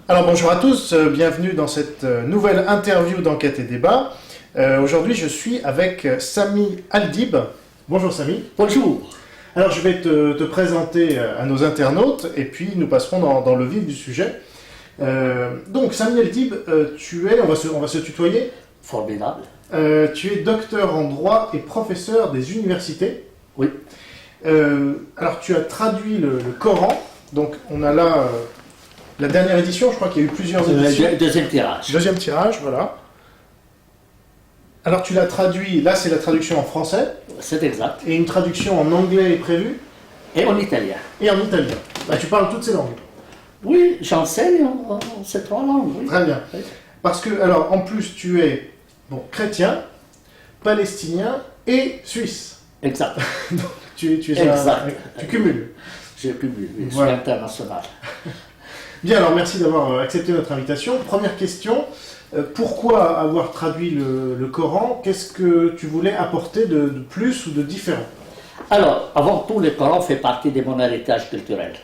Alors bonjour à tous, bienvenue dans cette nouvelle interview d'Enquête et Débat. Aujourd'hui je suis avec Sami Aldib. Bonjour Sami. Bonjour. Alors je vais te présenter à nos internautes et puis nous passerons dans le vif du sujet. Donc Sami Aldib, on va se tutoyer. Formidable. Tu es docteur en droit et professeur des universités. Oui. Alors tu as traduit le Coran, donc on a là la dernière édition, je crois qu'il y a eu plusieurs éditions. Deuxième tirage. Deuxième tirage, voilà. Alors tu l'as traduit, là c'est la traduction en français. C'est exact. Et une traduction en anglais est prévue. Et en italien. Et en italien. Bah, tu parles toutes ces langues. Oui, j'enseigne en ces trois langues. Oui. Très bien. Oui. Parce que, alors en plus tu es chrétien, palestinien et suisse. Exact. Donc tu es Exact. tu cumules. Je cumule, oui, je Voilà. suis international. Bien, alors merci d'avoir accepté notre invitation. Première question, pourquoi avoir traduit le Coran? Qu'est-ce que tu voulais apporter de plus ou de différent? Alors, avant tout, le Coran fait partie de mon héritage culturel.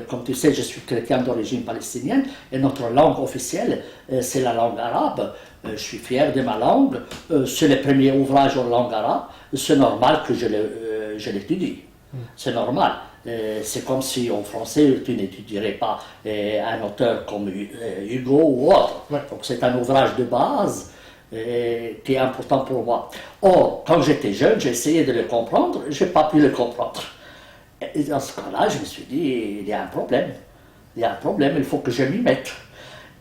Comme tu sais, je suis chrétien d'origine palestinienne et notre langue officielle, c'est la langue arabe. Je suis fier de ma langue. C'est le premier ouvrage en langue arabe. C'est normal que je l'étudie. C'est normal. C'est comme si en français, tu n'étudierais pas un auteur comme Hugo ou autre. Ouais. Donc c'est un ouvrage de base qui est important pour moi. Or, quand j'étais jeune, j'ai essayé de le comprendre, je n'ai pas pu le comprendre. Et dans ce cas-là, je me suis dit, il y a un problème. Il y a un problème, il faut que je m'y mette.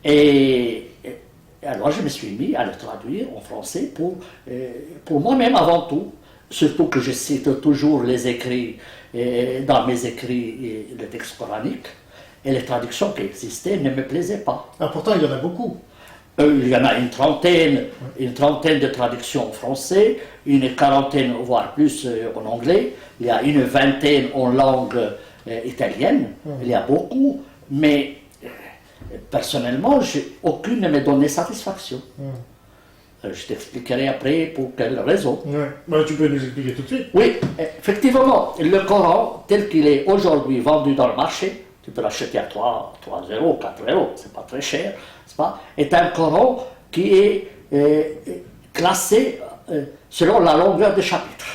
Et alors je me suis mis à le traduire en français pour moi-même avant tout. Surtout que je cite toujours les écrits, dans mes écrits, le texte coranique. Et les traductions qui existaient ne me plaisaient pas. Ah, pourtant il y en a beaucoup. Il y en a une trentaine de traductions en français, une quarantaine, voire plus en anglais. Il y a une vingtaine en langue italienne. Il y a beaucoup, mais personnellement, aucune ne me donnait satisfaction. Je t'expliquerai après pour quelle raison. Ouais. Bah, tu peux nous expliquer tout de suite. Oui, effectivement, le Coran, tel qu'il est aujourd'hui vendu dans le marché, tu peux l'acheter à 3 euros, 4 euros, c'est pas très cher, n'est-ce pas, est un Coran qui est classé selon la longueur des chapitres,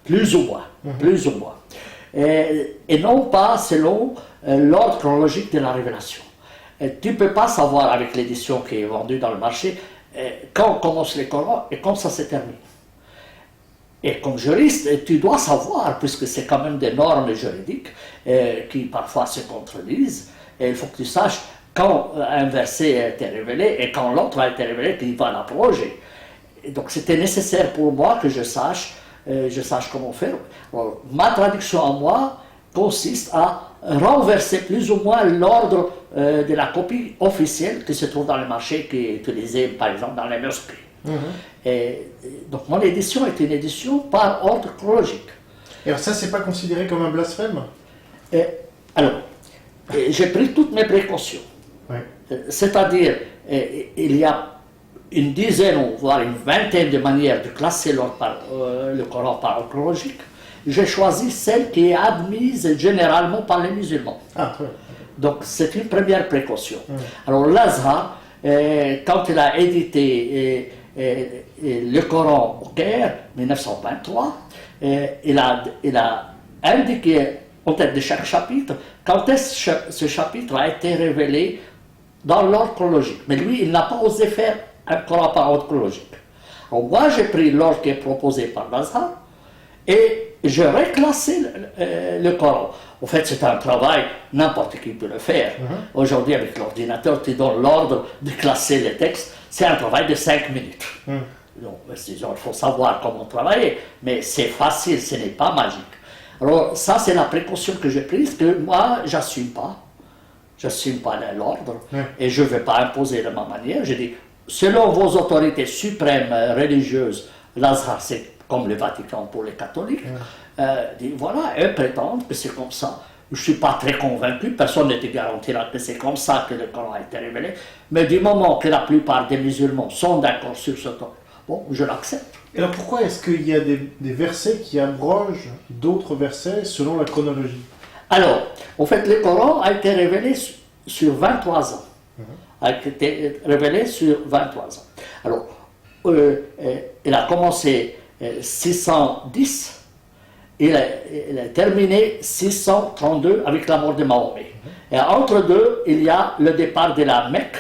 plus ou moins, plus ou moins, et non pas selon l'ordre chronologique de la révélation. Tu ne peux pas savoir avec l'édition qui est vendue dans le marché quand commence le Coran et quand ça se termine. Et comme juriste, tu dois savoir, puisque c'est quand même des normes juridiques qui parfois se contredisent, et il faut que tu saches quand un verset a été révélé et quand l'autre a été révélé, tu vas l'abroger. Et donc c'était nécessaire pour moi que je sache comment faire. Alors, ma traduction à moi consiste à renverser plus ou moins l'ordre de la copie officielle qui se trouve dans le marché, qui est utilisée par exemple dans les mosquées. Et donc mon édition est une édition par ordre chronologique. Et alors ça, c'est pas considéré comme un blasphème? Alors, j'ai pris toutes mes précautions. Ouais. C'est-à-dire, il y a une dizaine, voire une vingtaine de manières de classer le Coran par ordre chronologique. J'ai choisi celle qui est admise généralement par les musulmans. Ah, ouais. Donc c'est une première précaution. Alors l'Azhar, quand il a édité le Coran au Caire, 1923, il a indiqué en tête de chaque chapitre quand est-ce que ce chapitre a été révélé dans l'ordre chronologique. Mais lui, il n'a pas osé faire un Coran par ordre chronologique. Alors moi, j'ai pris l'ordre qui est proposé par l'Azhar et je reclassé le Coran. En fait, c'est un travail, n'importe qui peut le faire. Aujourd'hui, avec l'ordinateur, tu donnes l'ordre de classer les textes. C'est un travail de 5 minutes. Donc, disons, il faut savoir comment travailler, mais c'est facile, ce n'est pas magique. Alors, ça, c'est la précaution que j'ai prise, que moi, j'assume pas l'ordre, et je ne vais pas imposer de ma manière. Je dis, selon vos autorités suprêmes religieuses, l'Azhar, c'est comme le Vatican pour les catholiques, voilà, eux prétendent que c'est comme ça. Je ne suis pas très convaincu, personne ne te garantira que c'est comme ça que le Coran a été révélé, mais du moment que la plupart des musulmans sont d'accord sur ce temps, bon, je l'accepte. Et alors pourquoi est-ce qu'il y a des versets qui abrogent d'autres versets selon la chronologie? Alors, en fait, le Coran a été révélé sur 23 ans. A été révélé sur 23 ans. Alors, il a commencé 610, il a terminé 632 avec la mort de Mahomet. Et entre deux, il y a le départ de la Mecque,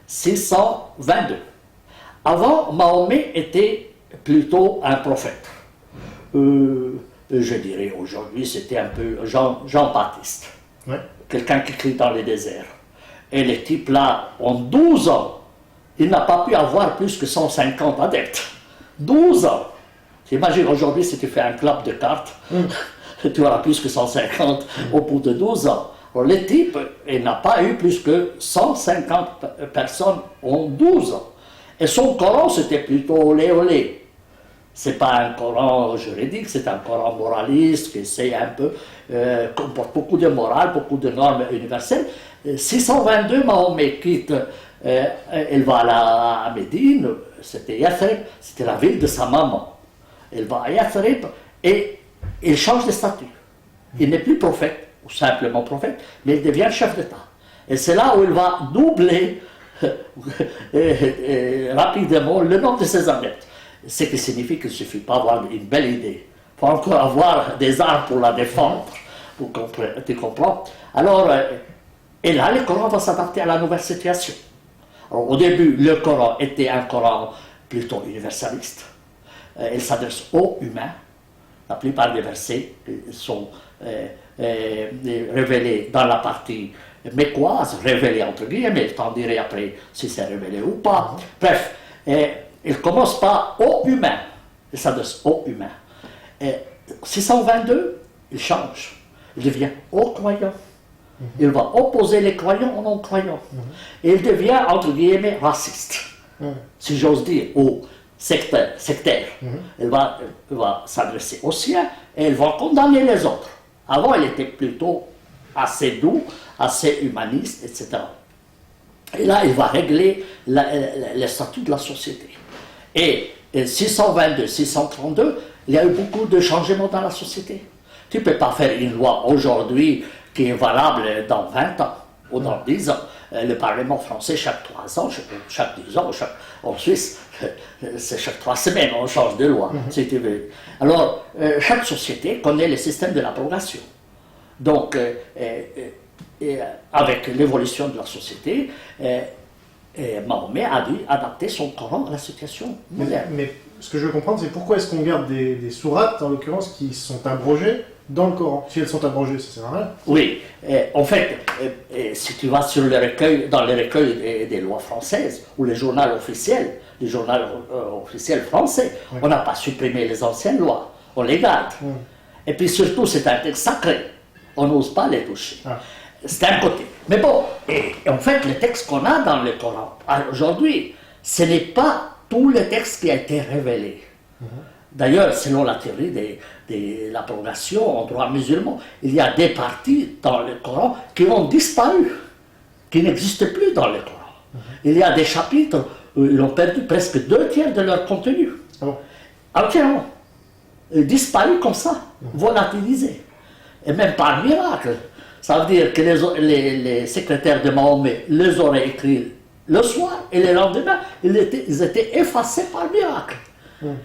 622. Avant, Mahomet était plutôt un prophète. Je dirais aujourd'hui, c'était un peu Jean-Baptiste, quelqu'un qui crie dans les déserts. Et le type là, en 12 ans, il n'a pas pu avoir plus que 150 adeptes. 12 ans. J'imagine aujourd'hui, si tu fais un club de cartes, tu auras plus que 150 au bout de 12 ans. Alors, le type, il n'a pas eu plus que 150 personnes en 12 ans. Et son Coran, c'était plutôt olé olé. Ce n'est pas un Coran juridique, c'est un Coran moraliste qui essaie un peu, comporte beaucoup de morale, beaucoup de normes universelles. 622, Mahomet quitte, elle va à Médine, c'était Yathrib, c'était la ville de sa maman. Elle va à Yathrib et il change de statut. Il n'est plus prophète, ou simplement prophète, mais il devient chef d'État. Et c'est là où il va doubler rapidement le nombre de ses adeptes. Ce qui signifie qu'il ne suffit pas d'avoir une belle idée. Il faut encore avoir des armes pour la défendre. Tu comprends? Alors, et là, le Coran va s'adapter à la nouvelle situation. Alors, au début, le Coran était un Coran plutôt universaliste. Il s'adresse aux humains. La plupart des versets sont révélés dans la partie mécoise, révélés entre guillemets, je t'en dirai après si c'est révélé ou pas. Bref, il ne commence pas aux humains, il s'adresse aux humains. 622, il change, il devient aux croyants. Il va opposer les croyants aux non-croyants. Et il devient, entre guillemets, raciste, si j'ose dire, aux sectaires. Il va s'adresser aux siens et il va condamner les autres. Avant, il était plutôt assez doux, assez humaniste, etc. Et là, il va régler le statut de la société. Et 622, 632, il y a eu beaucoup de changements dans la société. Tu ne peux pas faire une loi aujourd'hui qui est valable dans 20 ans ou dans 10 ans. Le Parlement français, chaque 3 ans, chaque 10 ans, en Suisse, c'est chaque 3 semaines, on change de loi, si tu veux. Alors, chaque société connaît le système de l'abrogation. Donc, avec l'évolution de la société, Mahomet a dû adapter son Coran à la situation moderne. Mais ce que je veux comprendre, c'est pourquoi est-ce qu'on garde des sourates, en l'occurrence, qui sont abrogées dans le Coran? Si elles sont abrogées, ça sert à rien. Oui, en fait, si tu vas sur dans le recueil des lois françaises, ou les journaux officiels, français, on n'a pas supprimé les anciennes lois, on les garde. Et puis surtout, c'est un texte sacré, on n'ose pas les toucher. C'est un côté. Mais bon, et en fait, le texte qu'on a dans le Coran aujourd'hui, ce n'est pas tout le texte qui a été révélé. D'ailleurs, selon la théorie de l'abrogation en droit musulman, il y a des parties dans le Coran qui ont disparu, qui n'existent plus dans le Coran. Il y a des chapitres où ils ont perdu presque 2/3 de leur contenu. Entièrement. Disparu comme ça, volatilisés. Et même par miracle. Ça veut dire que les secrétaires de Mahomet les auraient écrits le soir et le lendemain, ils étaient effacés par miracle.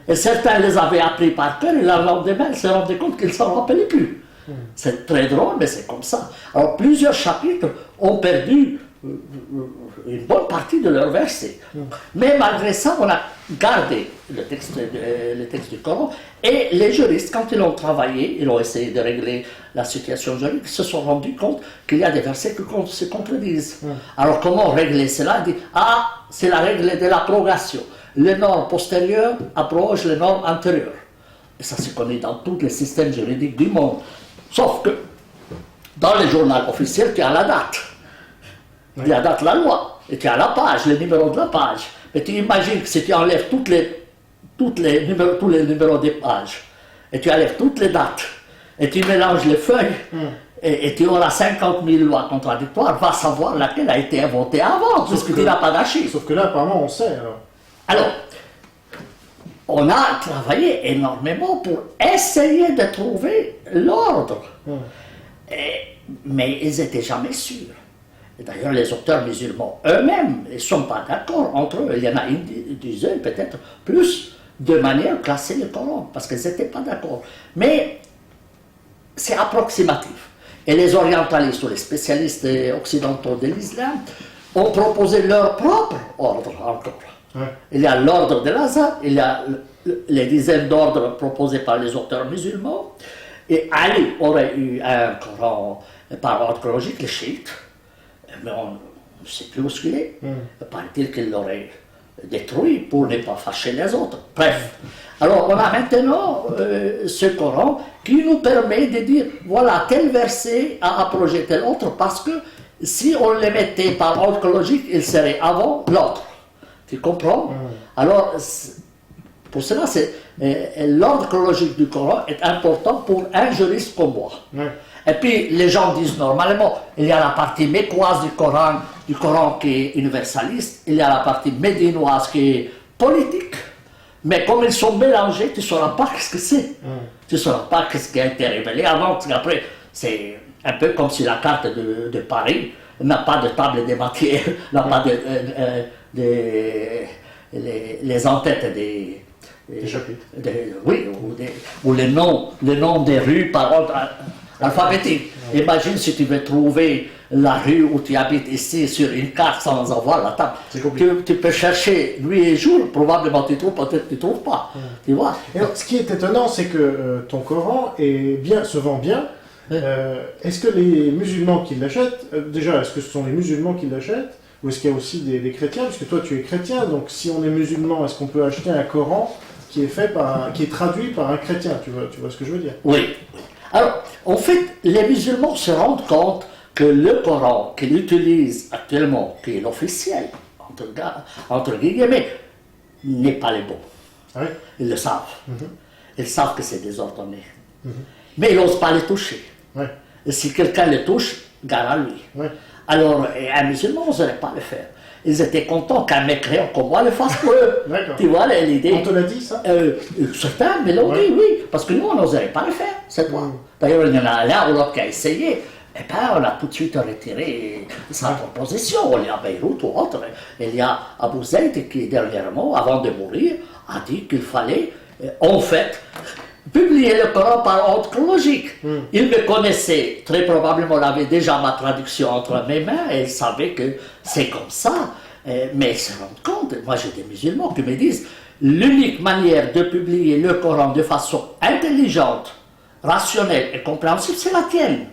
Et certains les avaient appris par cœur et le lendemain, ils se rendaient compte qu'ils ne s'en rappelaient plus. C'est très drôle, mais c'est comme ça. Alors, plusieurs chapitres ont perdu une bonne partie de leurs versets. Mais malgré ça, on a gardé le texte du Coran. Et les juristes, quand ils ont travaillé, ils ont essayé de régler la situation juridique, se sont rendus compte qu'il y a des versets qui se contredisent. Alors, comment régler cela? Ils disent, c'est la règle de l'abrogation. Les normes postérieures abrogent les normes antérieures. Et ça se connaît dans tous les systèmes juridiques du monde. Sauf que, dans les journaux officiels, tu as la date. Il y a la date de la loi. Et tu as la page, le numéro de la page. Mais tu imagines que si tu enlèves tous les numéros des pages, et tu enlèves toutes les dates, et tu mélanges les feuilles, et tu auras 50 000 lois contradictoires, va savoir laquelle a été inventée avant, parce que tu n'as pas d'archives. Sauf que là, apparemment, on sait. Alors, on a travaillé énormément pour essayer de trouver l'ordre. Mais ils n'étaient jamais sûrs. Et d'ailleurs, les auteurs musulmans eux-mêmes ne sont pas d'accord entre eux. Il y en a une dizaine, peut-être plus, de manière de classer le Coran, parce qu'ils n'étaient pas d'accord. Mais c'est approximatif. Et les orientalistes ou les spécialistes occidentaux de l'islam ont proposé leur propre ordre encore. Il y a l'ordre de l'Azhar, il y a les dizaines d'ordres proposés par les auteurs musulmans, et Ali aurait eu un Coran par ordre chronologique, les chiites, mais on ne sait plus où il est. Paraît-il qu'il l'aurait détruit pour ne pas fâcher les autres. Bref, alors on a maintenant ce Coran qui nous permet de dire, voilà, tel verset a abrogé tel autre, parce que si on les mettait par ordre chronologique, il serait avant l'autre. Tu comprends? Alors, pour cela, l'ordre chronologique du Coran est important pour un juriste comme moi. Et puis, les gens disent normalement, il y a la partie mécoise du Coran qui est universaliste, il y a la partie médinoise qui est politique, mais comme ils sont mélangés, tu ne sauras pas ce que c'est. Tu ne sauras pas ce qui a été révélé avant, parce qu'après, c'est un peu comme si la carte de Paris n'a pas de table des matières, n'a pas les en-têtes des chapitres. Oui, ou les noms des rues par ordre alphabétique. Imagine si tu veux trouver la rue où tu habites ici sur une carte sans avoir la table. Tu peux chercher nuit et jour, probablement tu trouves, peut-être tu ne trouves pas. Tu vois? Et alors, ce qui est étonnant, c'est que ton Coran se vend bien. Est-ce que les musulmans qui l'achètent, déjà, est-ce que ce sont les musulmans qui l'achètent, ou est-ce qu'il y a aussi des chrétiens? Puisque toi tu es chrétien, donc si on est musulman, est-ce qu'on peut acheter un Coran qui est traduit par un chrétien? Tu vois ce que je veux dire? Oui. Alors, en fait, les musulmans se rendent compte que le Coran qu'ils utilisent actuellement, qui est l'officiel, entre guillemets, n'est pas le bon. Oui. Ils le savent. Ils savent que c'est désordonné. Mais ils n'osent pas le toucher. Et si quelqu'un le touche, gare à lui. Alors, un musulman n'oserait pas le faire. Ils étaient contents qu'un mécréant comme moi le fasse pour eux. Tu vois l'idée? On te l'a dit, ça? Certains me l'ont dit, oui. Parce que nous, on n'oserait pas le faire, c'est toi. D'ailleurs, il y en a l'un ou l'autre qui a essayé. Eh bien, on a tout de suite retiré sa proposition. Il y a Beyrouth ou autre. Il y a Abu Zayd qui, dernièrement, avant de mourir, a dit qu'il fallait, en fait, publier le Coran par ordre chronologique. Il me connaissait, très probablement, il avait déjà ma traduction entre mes mains et il savait que c'est comme ça. Mais ils se rendent compte, moi j'ai des musulmans qui me disent, l'unique manière de publier le Coran de façon intelligente, rationnelle et compréhensible, c'est la tienne.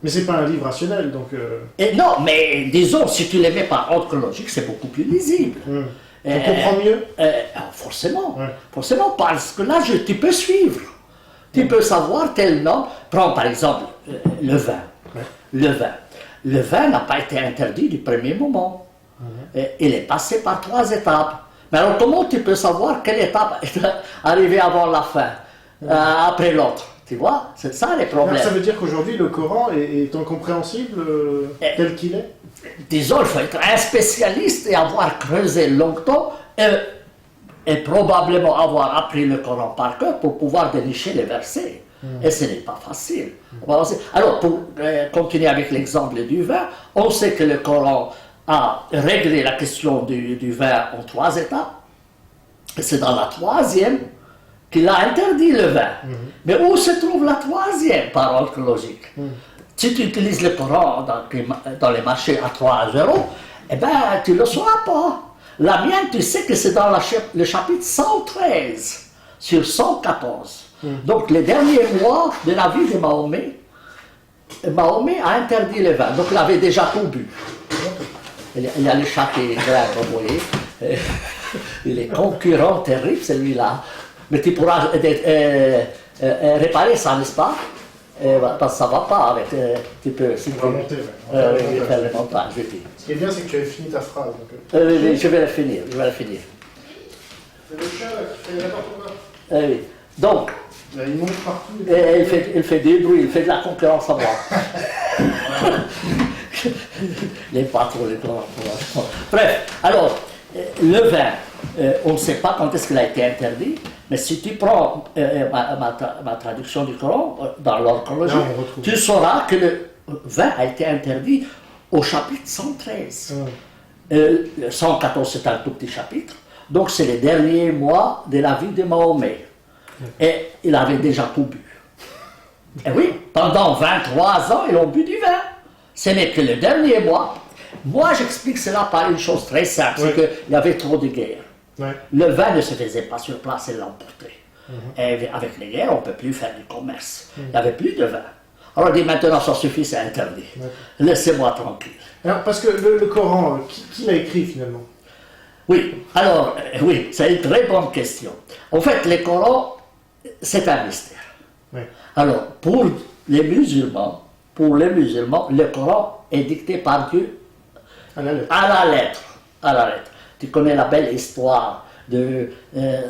Mais c'est pas un livre rationnel, donc... Et non, mais disons, si tu les mets par ordre chronologique, c'est beaucoup plus lisible. On comprend mieux? Forcément, forcément, parce que là, tu peux suivre. Tu peux savoir tel nom. Prends par exemple le vin. Le vin n'a pas été interdit du premier moment. Il est passé par 3 étapes. Mais alors, comment tu peux savoir quelle étape est arrivée avant la fin, après l'autre? Tu vois, c'est ça les problèmes. Alors, ça veut dire qu'aujourd'hui, le Coran est incompréhensible tel qu'il est? Disons, il faut être un spécialiste et avoir creusé longtemps et probablement avoir appris le Coran par cœur pour pouvoir dénicher les versets. Et ce n'est pas facile. Alors, pour continuer avec l'exemple du vin, on sait que le Coran a réglé la question du vin en 3 étapes. Et c'est dans la 3e qu'il a interdit le vin. Mais où se trouve la 3e par ordre logique? Si tu utilises le Coran dans les marchés à 3 €, eh bien, tu ne le sauras pas. La mienne, tu sais que c'est dans le chapitre 113 sur 114. Donc, les derniers mois de la vie de Mahomet, Mahomet a interdit le vin. Donc, il avait déjà tout bu. Il a l'échappé grave, vous voyez. Il est concurrent terrible, celui-là. Mais tu pourras réparer ça, n'est-ce pas? Parce que ça ne va pas avec. Tu peux. Si tu remonter, faire le montage, je dis. Ce qui est bien, c'est que tu avais fini ta phrase. Je vais la finir. C'est le chat là, qui fait n'importe quoi. Oui. Donc. Il monte partout. Il fait du bruit, il fait de la concurrence à moi. Les patrons, les grands. Bref, alors, le vin. on ne sait pas quand est-ce qu'il a été interdit, mais si tu prends ma traduction du Coran, dans l'ordre chronologique, tu sauras que le vin a été interdit au chapitre 113. 114, c'est un tout petit chapitre, donc c'est les derniers mois de la vie de Mahomet. Et il avait déjà tout bu. Et oui, pendant 23 ans, ils ont bu du vin. Ce n'est que le dernier mois. Moi, j'explique cela par une chose très simple, c'est qu'il y avait trop de guerres. Le vin ne se faisait pas sur place et l'emportait. Et avec les guerres, on ne peut plus faire du commerce. Il n'y avait plus de vin. Alors, on dit maintenant, ça suffit, c'est interdit. Laissez-moi tranquille. Alors, parce que le Coran, qui l'a écrit finalement? Oui, alors, oui, c'est une très bonne question. En fait, le Coran, c'est un mystère. Alors, pour les musulmans, le Coran est dicté par Dieu à la lettre. Tu connais la belle histoire de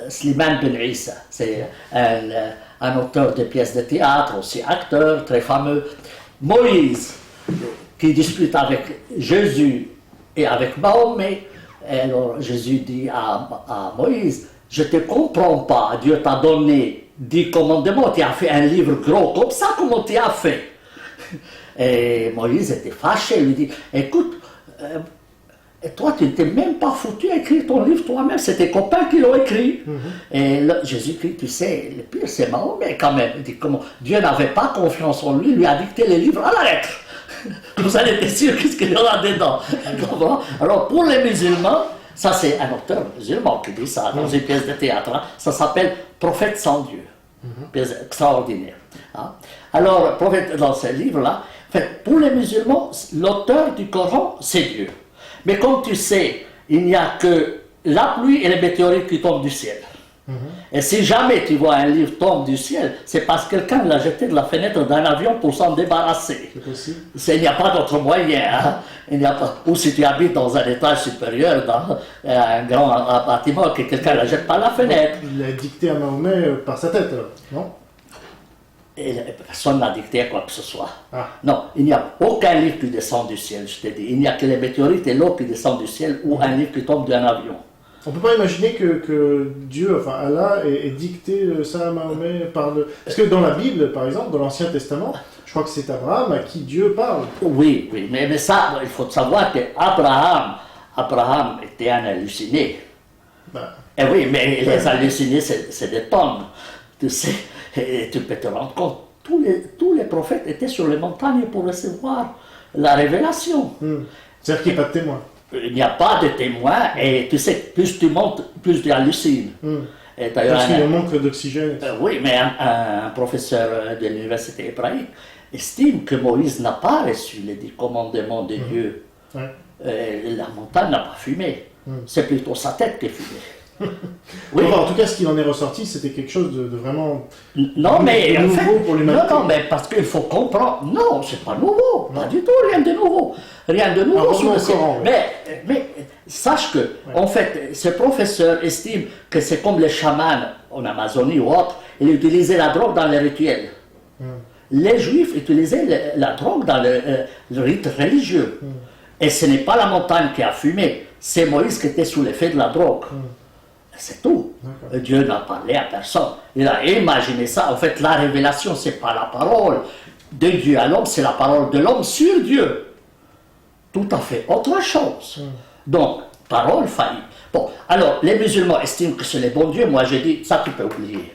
Slimane Ben Issa. C'est un auteur de pièces de théâtre, aussi acteur, très fameux. Moïse, qui discute avec Jésus et avec Mahomet. Et alors Jésus dit à Moïse, je ne te comprends pas, Dieu t'a donné 10 commandements, tu as fait un livre gros comme ça, comment tu as fait? Et Moïse était fâché, il lui dit, écoute, et toi, tu ne t'es même pas foutu à écrire ton livre toi-même, c'est tes copains qui l'ont écrit. Et là, Jésus-Christ, tu sais, le pire, c'est Mahomet quand même. Il dit, comment Dieu n'avait pas confiance en lui, lui a dicté les livres à la lettre. Vous allez être sûr qu'est-ce qu'il y aura dedans. Alors, pour les musulmans, ça c'est un auteur musulman qui dit ça dans une pièce de théâtre. Hein. Ça s'appelle Prophète sans Dieu. Pièce extraordinaire. Hein. Alors, prophète, dans ce livre-là, en fait, pour les musulmans, l'auteur du Coran, c'est Dieu. Mais comme tu sais, il n'y a que la pluie et les météorites qui tombent du ciel. Et si jamais tu vois un livre tomber du ciel, c'est parce que quelqu'un l'a jeté de la fenêtre d'un avion pour s'en débarrasser. C'est possible. Il n'y a pas d'autre moyen. Hein? Il n'y a pas... Ou si tu habites dans un étage supérieur, dans un grand bâtiment, que quelqu'un la jette par la fenêtre. Il l'a dicté à Mahomet par sa tête, alors, non? Et personne n'a dicté quoi que ce soit. Non, il n'y a aucun livre qui descend du ciel, je t'ai dit. Il n'y a que les météorites et l'eau qui descendent du ciel ou un livre qui tombe d'un avion. On ne peut pas imaginer que Dieu, enfin Allah, ait dicté ça à Mahomet par le... Parce que dans la Bible, par exemple, dans l'Ancien Testament, je crois que c'est Abraham à qui Dieu parle. Oui, mais ça, il faut savoir qu'Abraham était un halluciné. Et oui, mais les hallucinés, c'est des tonnes. Tu sais, et tu peux te rendre compte, tous les prophètes étaient sur les montagnes pour recevoir la révélation. C'est-à-dire qu'il n'y a pas de témoin. Il n'y a pas de témoin, et tu sais, plus tu montes, plus tu hallucines. Parce qu'il y a un manque d'oxygène. Oui, mais un professeur de l'université hébraïque estime que Moïse n'a pas reçu les 10 commandements de Dieu. La montagne n'a pas fumé. C'est plutôt sa tête qui fumait. Oui. Enfin, en tout cas, ce qu'il en est ressorti, c'était quelque chose de vraiment nouveau pour l'humanité. Non, mais parce qu'il faut comprendre. Non, c'est pas nouveau, pas du tout, rien de nouveau. Rien de nouveau sur le Coran. Mais sache que, en fait, ce professeur estime que c'est comme les chamans en Amazonie ou autre, ils utilisaient la drogue dans les rituels. Les juifs utilisaient la drogue dans le rite religieux. Et ce n'est pas la montagne qui a fumé, c'est Moïse qui était sous l'effet de la drogue. C'est tout. Dieu n'a parlé à personne. Il a imaginé ça. En fait, la révélation, ce n'est pas la parole de Dieu à l'homme, c'est la parole de l'homme sur Dieu. Tout à fait autre chose. Donc, parole faillible. Bon, alors, les musulmans estiment que c'est le bon Dieu. Moi, je dis, ça, tu peux oublier.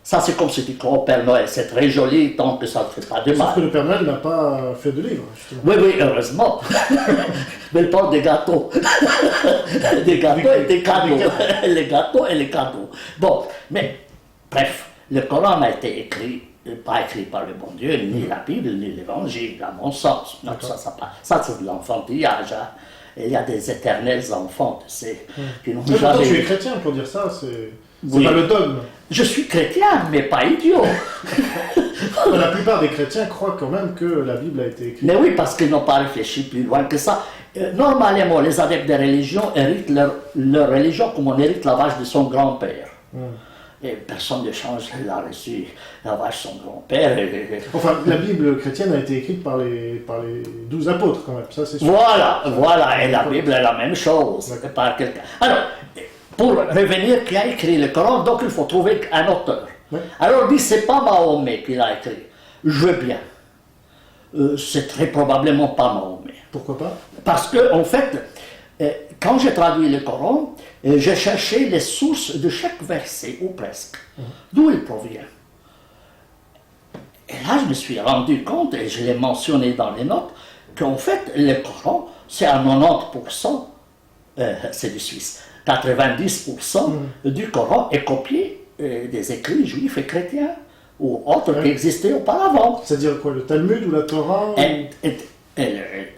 Ça, c'est comme si tu crois au Père Noël. C'est très joli tant que ça ne fait pas de mal. Sauf que le Père Noël n'a pas fait de livre, justement. Oui, heureusement. Mais il parle des gâteaux. Des gâteaux et des cadeaux. Les gâteaux et les cadeaux. Bon, mais, bref, le Coran a été écrit, pas écrit par le bon Dieu, ni la Bible, ni l'Évangile, à mon sens. Non, ça c'est de l'enfantillage. Hein. Il y a des éternels enfants, tu sais, qui n'ont jamais... Tu es chrétien pour dire ça, c'est pas le dogme. Je suis chrétien, mais pas idiot. La plupart des chrétiens croient quand même que la Bible a été écrite. Mais oui, parce qu'ils n'ont pas réfléchi plus loin que ça. Normalement, les adeptes des religions héritent leur religion comme on hérite la vache de son grand-père. Et personne ne change, il a reçu la vache de son grand-père. Enfin, la Bible chrétienne a été écrite par les 12 apôtres quand même, ça c'est sûr. Voilà, et la Bible est la même chose. Par quelqu'un. Alors, pour revenir qui a écrit le Coran, donc il faut trouver un auteur. Ouais. Alors il dit, c'est pas Mahomet qui l'a écrit. Je veux bien. C'est très probablement pas Mahomet. Pourquoi pas? Parce que, en fait, quand j'ai traduit le Coran, j'ai cherché les sources de chaque verset, ou presque, d'où il provient. Et là, je me suis rendu compte, et je l'ai mentionné dans les notes, qu'en fait, le Coran, c'est à 90%, c'est du Suisse, 90% du Coran est copié des écrits juifs et chrétiens, ou autres qui existaient auparavant. C'est-à-dire quoi? Le Talmud ou la Torah?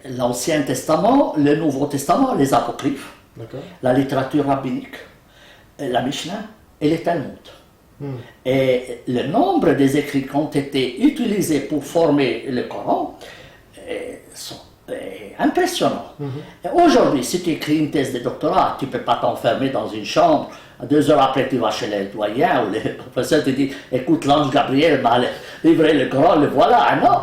L'Ancien Testament, le Nouveau Testament, les Apocryphes, D'accord. la littérature rabbinique, la Mishnah et les Talmud. Et le nombre des écrits qui ont été utilisés pour former le Coran sont impressionnants. Aujourd'hui, si tu écris une thèse de doctorat, tu ne peux pas t'enfermer dans une chambre. 2 heures après, tu vas chez les doyens ou les professeurs te disent écoute, l'ange Gabriel m'a livré le Coran, le voilà. Ah non!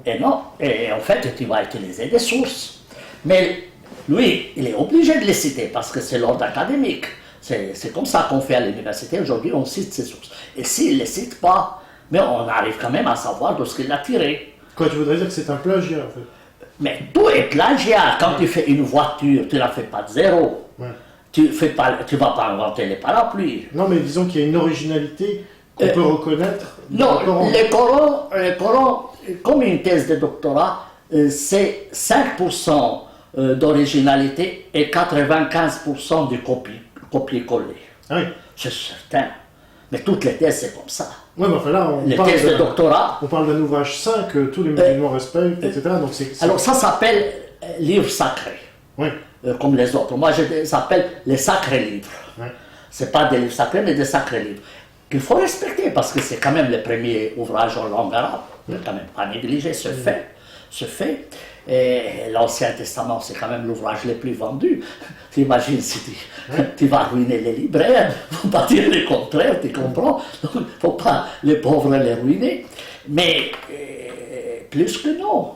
Et non, et en fait, tu vas utiliser des sources. Mais lui, il est obligé de les citer parce que c'est l'ordre académique. C'est comme ça qu'on fait à l'université. Aujourd'hui, on cite ses sources. Et s'il ne les cite pas, mais on arrive quand même à savoir d'où il l'a tiré. Quoi, tu voudrais dire que c'est un plagiat, en fait? Mais tout est plagiat. Quand tu fais une voiture, tu ne la fais pas de zéro. Ouais. Tu ne vas pas inventer les parapluies. Non, mais disons qu'il y a une originalité qu'on peut reconnaître Non, dans le Coran, comme une thèse de doctorat, c'est 5% d'originalité et 95% du copier-coller. Ah oui. C'est certain. Mais toutes les thèses, c'est comme ça. Ouais, mais enfin là, Les thèses de doctorat. on parle d'un ouvrage saint que tous les musulmans respectent, etc. Donc Alors ça s'appelle livre sacré, Oui. comme les autres. Moi, je les appelle les sacrés livres. Ouais. C'est pas des livres sacrés, mais des sacrés livres. Qu'il faut respecter, parce que c'est quand même le premier ouvrage en langue arabe. Il ne faut quand même pas négliger ce fait. Et l'Ancien Testament, c'est quand même l'ouvrage le plus vendu. T'imagines si tu vas ruiner les libraires, il ne faut pas dire le contraire, tu comprends? Donc, il ne faut pas les pauvres les ruiner. Mais plus que non.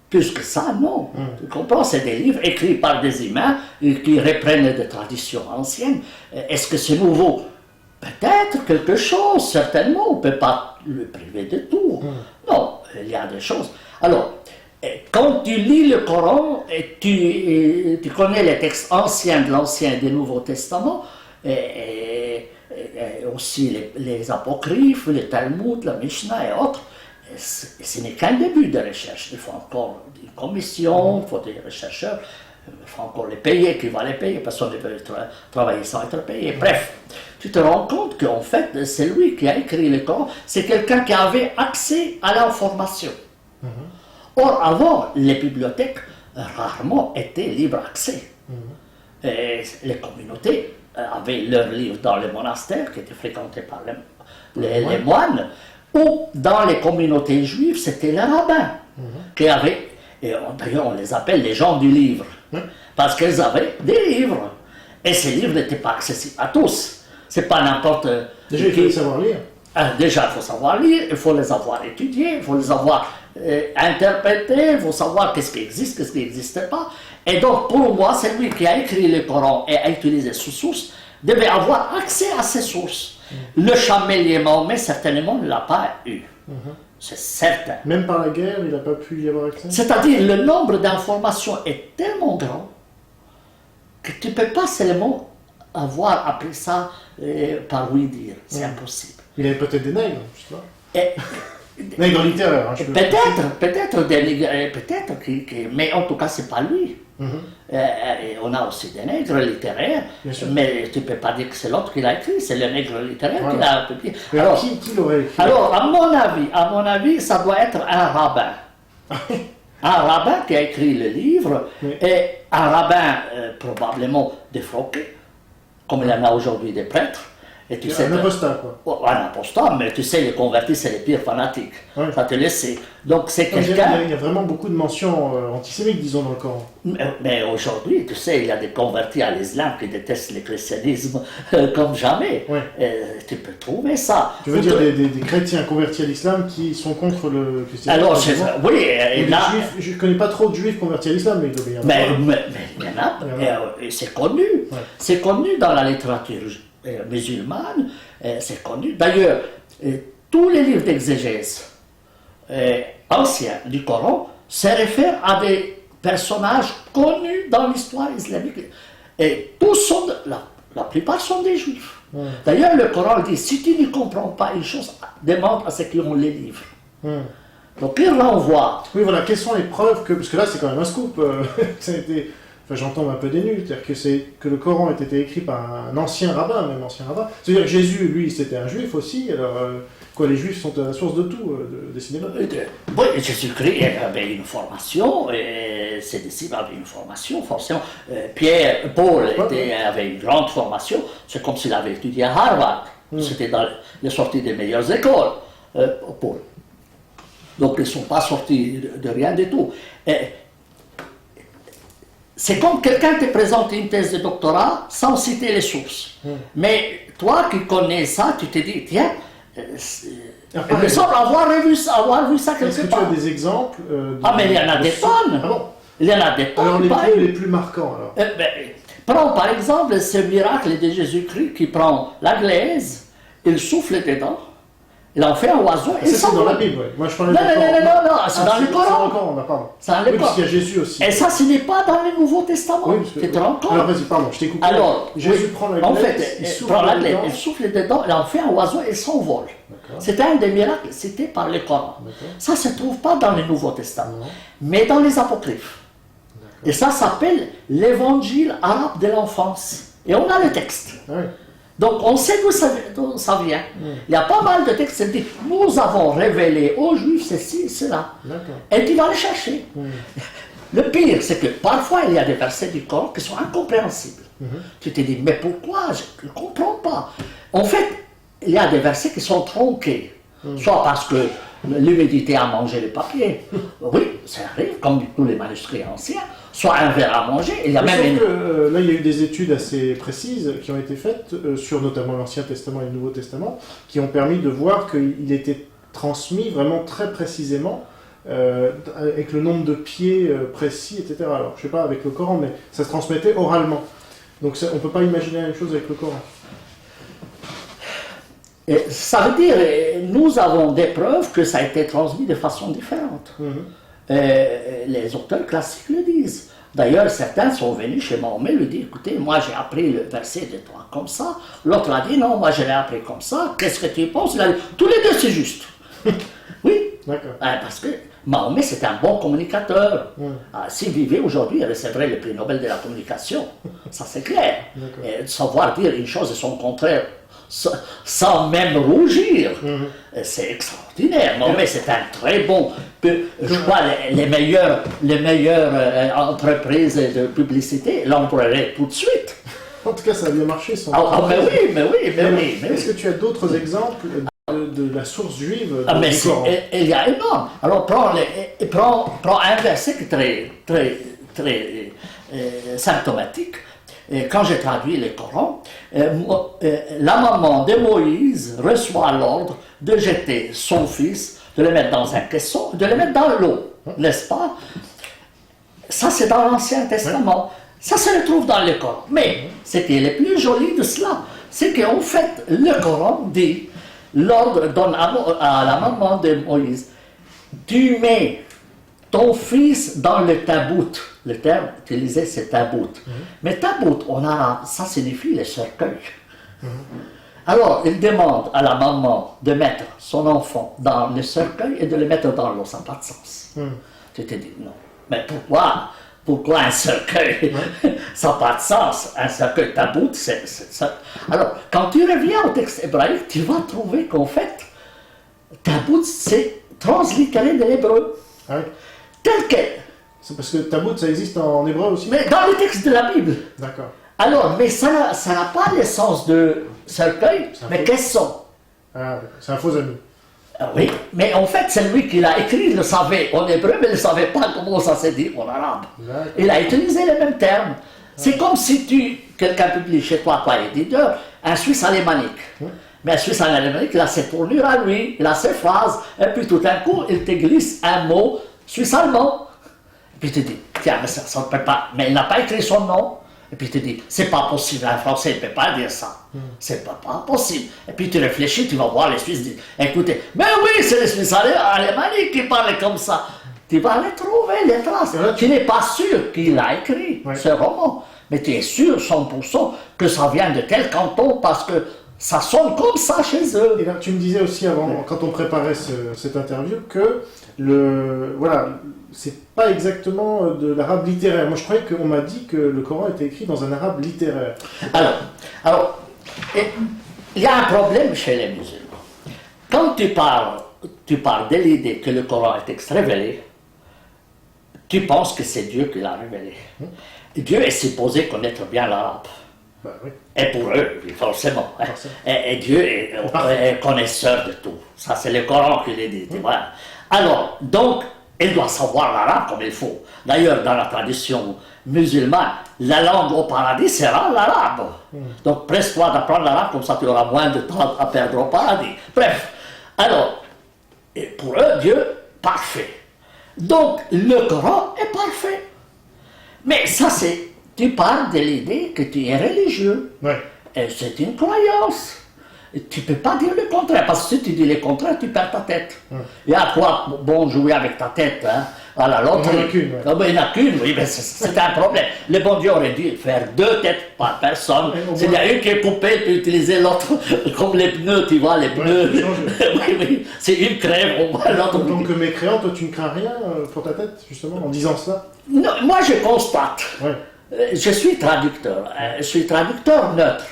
Plus que ça, non. Tu comprends? C'est des livres écrits par des humains qui reprennent des traditions anciennes. Est-ce que c'est nouveau? Peut-être quelque chose, certainement. On ne peut pas le priver de tout. Non, il y a des choses. Alors, quand tu lis le Coran, tu connais les textes anciens de l'Ancien et du Nouveau Testament, et aussi les apocryphes, les Talmud, la Mishnah et autres. Ce n'est qu'un début de recherche. Il faut encore une commission, il faut des chercheurs, il faut encore les payer, qui va les payer, personne ne peut travailler sans être payé. Bref, tu te rends compte qu'en fait, c'est lui qui a écrit le Coran, c'est quelqu'un qui avait accès à l'information. Or, avant, les bibliothèques rarement étaient libre accès. Et les communautés avaient leurs livres dans les monastères qui étaient fréquentés par les moines, ou dans les communautés juives, c'était les rabbins qui avaient, et d'ailleurs on les appelle les gens du livre, parce qu'ils avaient des livres. Et ces livres n'étaient pas accessibles à tous. C'est pas n'importe Déjà, il faut savoir lire. Déjà, il faut savoir lire, il faut les avoir étudiés, il faut les avoir interprétés, il faut savoir qu'est-ce qui existe, qu'est-ce qui n'existe pas. Et donc, pour moi, celui qui a écrit le Coran et a utilisé ces sources devait avoir accès à ces sources. Le chamelier Mahomet, certainement, ne l'a pas eu. C'est certain. Même par la guerre, il n'a pas pu y avoir accès. C'est-à-dire, le nombre d'informations est tellement grand que tu ne peux pas seulement avoir appris ça par oui dire. C'est impossible. Il avait peut-être des nègres, je sais pas. Et, Nègres littéraires, hein, peut-être des nègres, mais en tout cas, c'est pas lui. On a aussi des nègres littéraires, mais tu ne peux pas dire que c'est l'autre qui l'a écrit, c'est le nègre littéraire qui l'a publié. Alors, qui l'aurait écrit? Alors, à mon avis, ça doit être un rabbin. Un rabbin qui a écrit le livre, et un rabbin probablement défroqué, comme il y en a aujourd'hui des prêtres, Et tu sais, un apostat, quoi. Oh, un apostat, mais tu sais, les convertis, c'est les pires fanatiques. Ouais. Ça te laisse. Donc c'est Il y quelqu'un. a vraiment beaucoup de mentions antisémites, disons, dans le Coran. Mais aujourd'hui, tu sais, il y a des convertis à l'islam qui détestent le christianisme comme jamais. Ouais. Tu peux trouver ça. Tu veux dire des chrétiens convertis à l'islam qui sont contre le christianisme? Alors, oui, et là. Juifs, je ne connais pas trop de juifs convertis à l'islam, mais il doit y en avoir. Mais il y en a, et c'est connu. Ouais. C'est connu dans la littérature musulmane, c'est connu. D'ailleurs, tous les livres d'exégèse anciens du Coran se réfèrent à des personnages connus dans l'histoire islamique. Et tous sont, la plupart sont des juifs. Ouais. D'ailleurs, le Coran dit, si tu ne comprends pas une chose, demande à ceux qui ont les livres. Donc il renvoie. Oui, voilà, quelles sont les preuves que... Parce que là, c'est quand même un scoop. Ça a été... Enfin, j'en tombe un peu des nues. C'est-à-dire que le Coran ait été écrit par un ancien rabbin, même ancien rabbin. C'est-à-dire que Jésus, lui, c'était un juif aussi. Alors, quoi, les juifs sont à la source de tout, décidément. Oui, Jésus-Christ avait une formation, et ses disciples avaient une formation, forcément. Paul avait une grande formation. C'est comme s'il avait étudié à Harvard. C'était dans les sorties des meilleures écoles, Paul. Donc, ils ne sont pas sortis de rien du tout. C'est comme quelqu'un te présente une thèse de doctorat sans citer les sources. Mais toi qui connais ça, tu te dis, tiens, il me semble avoir vu ça quelque Est-ce que tu part. as des exemples Mais il y en a des tonnes. Ah bon? Il y en a des tonnes. Alors, les plus marquants, alors. Prends par exemple ce miracle de Jésus-Christ qui prend la glaise, il souffle dedans, il en fait un oiseau et Ça, c'est dans la s'envole. Bible, oui. Moi, je parlais Non, du Coran. non, c'est dans le Coran. C'est dans le Coran, pardon. C'est dans le Oui, parce Coran. qu'il y a Jésus aussi. Et ça, ce n'est pas dans le Nouveau Testament. Oui, parce que... Tu te rends compte? Alors, vas-y, pardon, je t'ai coupé. Alors, Jésus oui, prend la glaise, en fait, il souffle prend la glaise, dedans. il souffle dedans, il en fait un oiseau et s'envole. C'est un des miracles cités par le Coran. Ça ne se trouve pas dans le Nouveau Testament, mais dans les Apocryphes. Et ça s'appelle l'évangile arabe de l'enfance. Et on a le texte. Ah oui. Donc on sait d'où ça vient. Il y a pas mal de textes qui disent nous avons révélé aux Juifs ceci, cela. Et tu vas le chercher. Le pire, c'est que parfois il y a des versets du Coran qui sont incompréhensibles. Tu te dis, mais pourquoi? Je ne comprends pas. En fait, il y a des versets qui sont tronqués. Soit parce que l'humidité a mangé le papier. Oui, ça arrive, comme tous les manuscrits anciens. Soit un verre à manger. Il y a Mais même sauf que, là, il y a eu des études assez précises qui ont été faites sur notamment l'Ancien Testament et le Nouveau Testament, qui ont permis de voir qu'il était transmis vraiment très précisément, avec le nombre de pieds précis, etc. Alors, je ne sais pas avec le Coran, mais ça se transmettait oralement. Donc, on ne peut pas imaginer la même chose avec le Coran. Et ça veut dire, nous avons des preuves que ça a été transmis de façon différente. Les auteurs classiques le disent. D'ailleurs, certains sont venus chez Mahomet lui dire, écoutez, moi j'ai appris le verset de toi comme ça. L'autre a dit, non, moi je l'ai appris comme ça. Qu'est-ce que tu penses? Il a dit, tous les deux c'est juste. Oui. D'accord. Parce que Mahomet c'était un bon communicateur. S'il vivait aujourd'hui, il recevrait le prix Nobel de la communication. Ça c'est clair. Et savoir dire une chose et son contraire sans même rougir. C'est extraordinaire. Mahomet, c'est un très bon... Je crois les meilleures entreprises de publicité l'emploieraient tout de suite. En tout cas, ça a bien marché. Mais oui. Est-ce que tu as d'autres exemples de la source juive mais du Coran? il y a énorme. Alors, prends un verset qui est très symptomatique. Et quand j'ai traduit le Coran, la maman de Moïse reçoit l'ordre de jeter son fils, de le mettre dans un caisson, de le mettre dans l'eau, n'est-ce pas? Ça, c'est dans l'Ancien Testament. Ça se retrouve dans le Coran. Mais ce qui est le plus joli de cela, c'est qu'en fait, le Coran dit, l'ordre donne à la maman de Moïse, tu mets ton fils dans le tabout. Le terme utilisé, c'est tabout. Mais tabout, en arabe, ça signifie le cercueil. Alors, il demande à la maman de mettre son enfant dans le cercueil et de le mettre dans l'eau. Ça n'a pas de sens. Tu te dis, non. Mais pourquoi un cercueil? Ça n'a pas de sens. Un cercueil tabout, c'est ça. Alors, quand tu reviens au texte hébraïque, tu vas trouver qu'en fait, tabout, c'est translittéré de l'hébreu. Ah oui. Tel quel. C'est parce que tabout, ça existe en hébreu aussi? Mais dans le texte de la Bible. D'accord. Alors, mais ça n'a pas l'essence de cercueil, mais caisson. Ah, c'est un faux ami. Oui, mais en fait, c'est lui qui l'a écrit, il le savait en hébreu, mais il ne savait pas comment ça s'est dit en arabe. Il a utilisé les mêmes termes. C'est comme si quelqu'un publie chez toi, éditeur, un Suisse alémanique. Mais un Suisse alémanique, il a ses tournures à lui, il a ses phrases, et puis tout d'un coup, il te glisse un mot suisse-allemand. Et puis tu te dis, tiens, mais ça ne peut pas, mais il n'a pas écrit son nom. Et puis tu te dis, c'est pas possible, un Français ne peut pas dire ça. C'est pas possible. Et puis tu réfléchis, tu vas voir les Suisses dire, écoutez, mais oui, c'est les Suisses alémaniques qui parlent comme ça. Tu vas les trouver, les traces. Tu n'es pas sûr qu'il a écrit ce roman, mais tu es sûr 100% que ça vient de quel canton parce que ça sonne comme ça chez eux. Et là, tu me disais aussi avant, quand on préparait cette interview, que c'est pas exactement de l'arabe littéraire. Moi, je croyais qu'on m'a dit que le Coran était écrit dans un arabe littéraire. Alors, il y a un problème chez les musulmans. Quand tu parles de l'idée que le Coran est texte révélé, tu penses que c'est Dieu qui l'a révélé. Dieu est supposé connaître bien l'arabe. Bah, oui. Et pour eux, forcément. Et Dieu est connaisseur de tout. Ça, c'est le Coran qui le dit. Voilà. Alors, donc, il doit savoir l'arabe comme il faut. D'ailleurs, dans la tradition musulmane, la langue au paradis sera l'arabe. Donc, presse-toi d'apprendre l'arabe, comme ça tu auras moins de temps à perdre au paradis. Bref, alors, pour eux, Dieu, parfait. Donc, le Coran est parfait. Mais ça, tu parles de l'idée que tu es religieux. Ouais. Et c'est une croyance. Tu ne peux pas dire le contraire, parce que si tu dis le contraire, tu perds ta tête. Et à quoi bon jouer avec ta tête, hein, à la loterie? Il n'y en a qu'une. Ouais. Non, mais il n'y en a qu'une, oui, mais c'est un problème. Le bon Dieu aurait dû faire 2 têtes par personne. S'il y a une qui est coupée, tu peux utiliser l'autre, comme les pneus, tu vois, les pneus. Oui, c'est une crève, on voit l'autre. Donc, mécréant, toi, tu ne crains rien pour ta tête, justement, en disant cela? Non, moi, je constate. Ouais. Je suis traducteur neutre.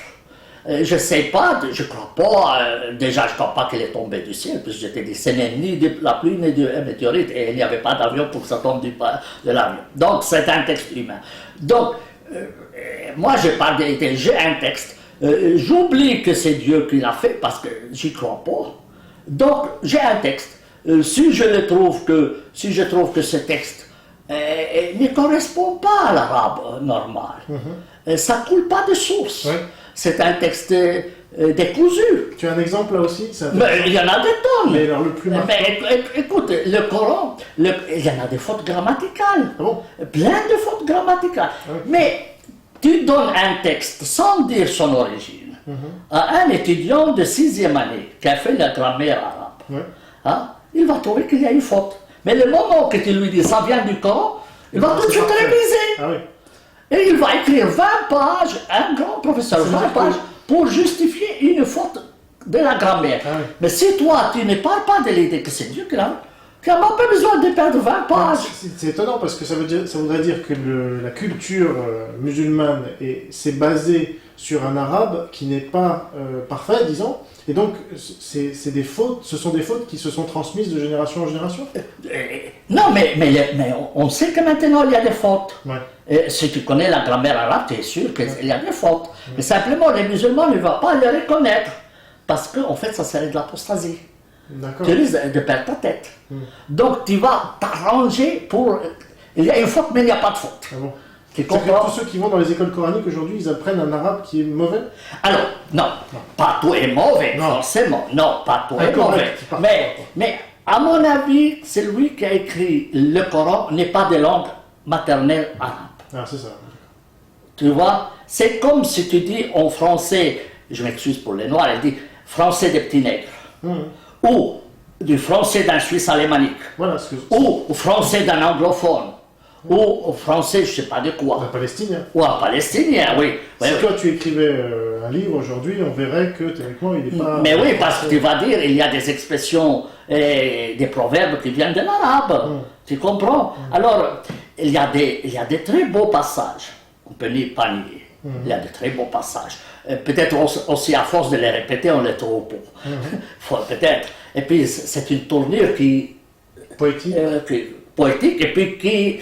Je ne sais pas, je ne crois pas, déjà je ne crois pas qu'elle est tombée du ciel, puisque je t'ai dit, ce n'est ni de la pluie ni de météorite, et il n'y avait pas d'avion pour que ça tombe de l'avion. Donc c'est un texte humain. Donc, moi je parle j'ai un texte, j'oublie que c'est Dieu qui l'a fait, parce que j'y crois pas. Donc j'ai un texte. Si je trouve que ce texte ne correspond pas à l'arabe normal, ça ne coule pas de source. Ouais. C'est un texte décousu. Tu as un exemple là aussi? Mais il y en a des tonnes. Mais alors le plus marquant. Mais écoute, le Coran, il y en a des fautes grammaticales. Ah bon? Plein de fautes grammaticales. Ouais. Mais tu donnes un texte sans dire son origine à un étudiant de 6e année qui a fait la grammaire arabe. Ouais. Hein, il va trouver qu'il y a une faute. Mais le moment que tu lui dis ça vient du Coran, il va tout de suite réviser. Ah oui. Et il va écrire 20 pages, un grand professeur, 20 pages, pour justifier une faute de la grammaire. Ah oui. Mais si toi, tu ne parles pas de l'idée que c'est Dieu qui l'a, tu n'as même pas besoin de perdre 20 pages. C'est étonnant parce que ça voudrait dire que la culture musulmane c'est basé sur un arabe qui n'est pas parfait, disons, et donc c'est des fautes, ce sont des fautes qui se sont transmises de génération en génération. Non, mais on sait que maintenant il y a des fautes. Ouais. Et si tu connais la grammaire arabe, tu es sûr qu'il y a des fautes. Mais simplement, les musulmans ne vont pas les reconnaître. Parce qu'en fait, ça serait de l'apostasie. D'accord. Tu risques de perdre ta tête. Donc, tu vas t'arranger pour... Il y a une faute, mais il n'y a pas de faute. Ah bon. Tu C'est que comprends? tous ceux qui vont dans les écoles coraniques aujourd'hui, ils apprennent un arabe qui est mauvais? Alors, non, pas tout est mauvais, Non. forcément. Non, pas tout est Incorrect, mauvais. Mais, à mon avis, celui qui a écrit le Coran n'est pas de langue maternelle arabe. Ah, c'est ça. Tu vois, c'est comme si tu dis en français, je m'excuse pour les noirs, elle dit français des petits nègres, ou du français d'un Suisse alémanique, Voilà ce que ou français d'un anglophone, ou français je ne sais pas de quoi, un Palestinien. ou un palestinien, oui. Si Oui, toi tu écrivais un livre aujourd'hui, on verrait que techniquement il n'est pas... Mais oui, parce que tu vas dire, il y a des expressions, des proverbes qui viennent de l'arabe, tu comprends? Alors, il y a des très beaux passages, on peut pas nier. Il y a de très beaux passages. Peut-être aussi à force de les répéter, on les trouve beaux. Peut-être. Et puis c'est une tournure qui Poétique. poétique et puis qui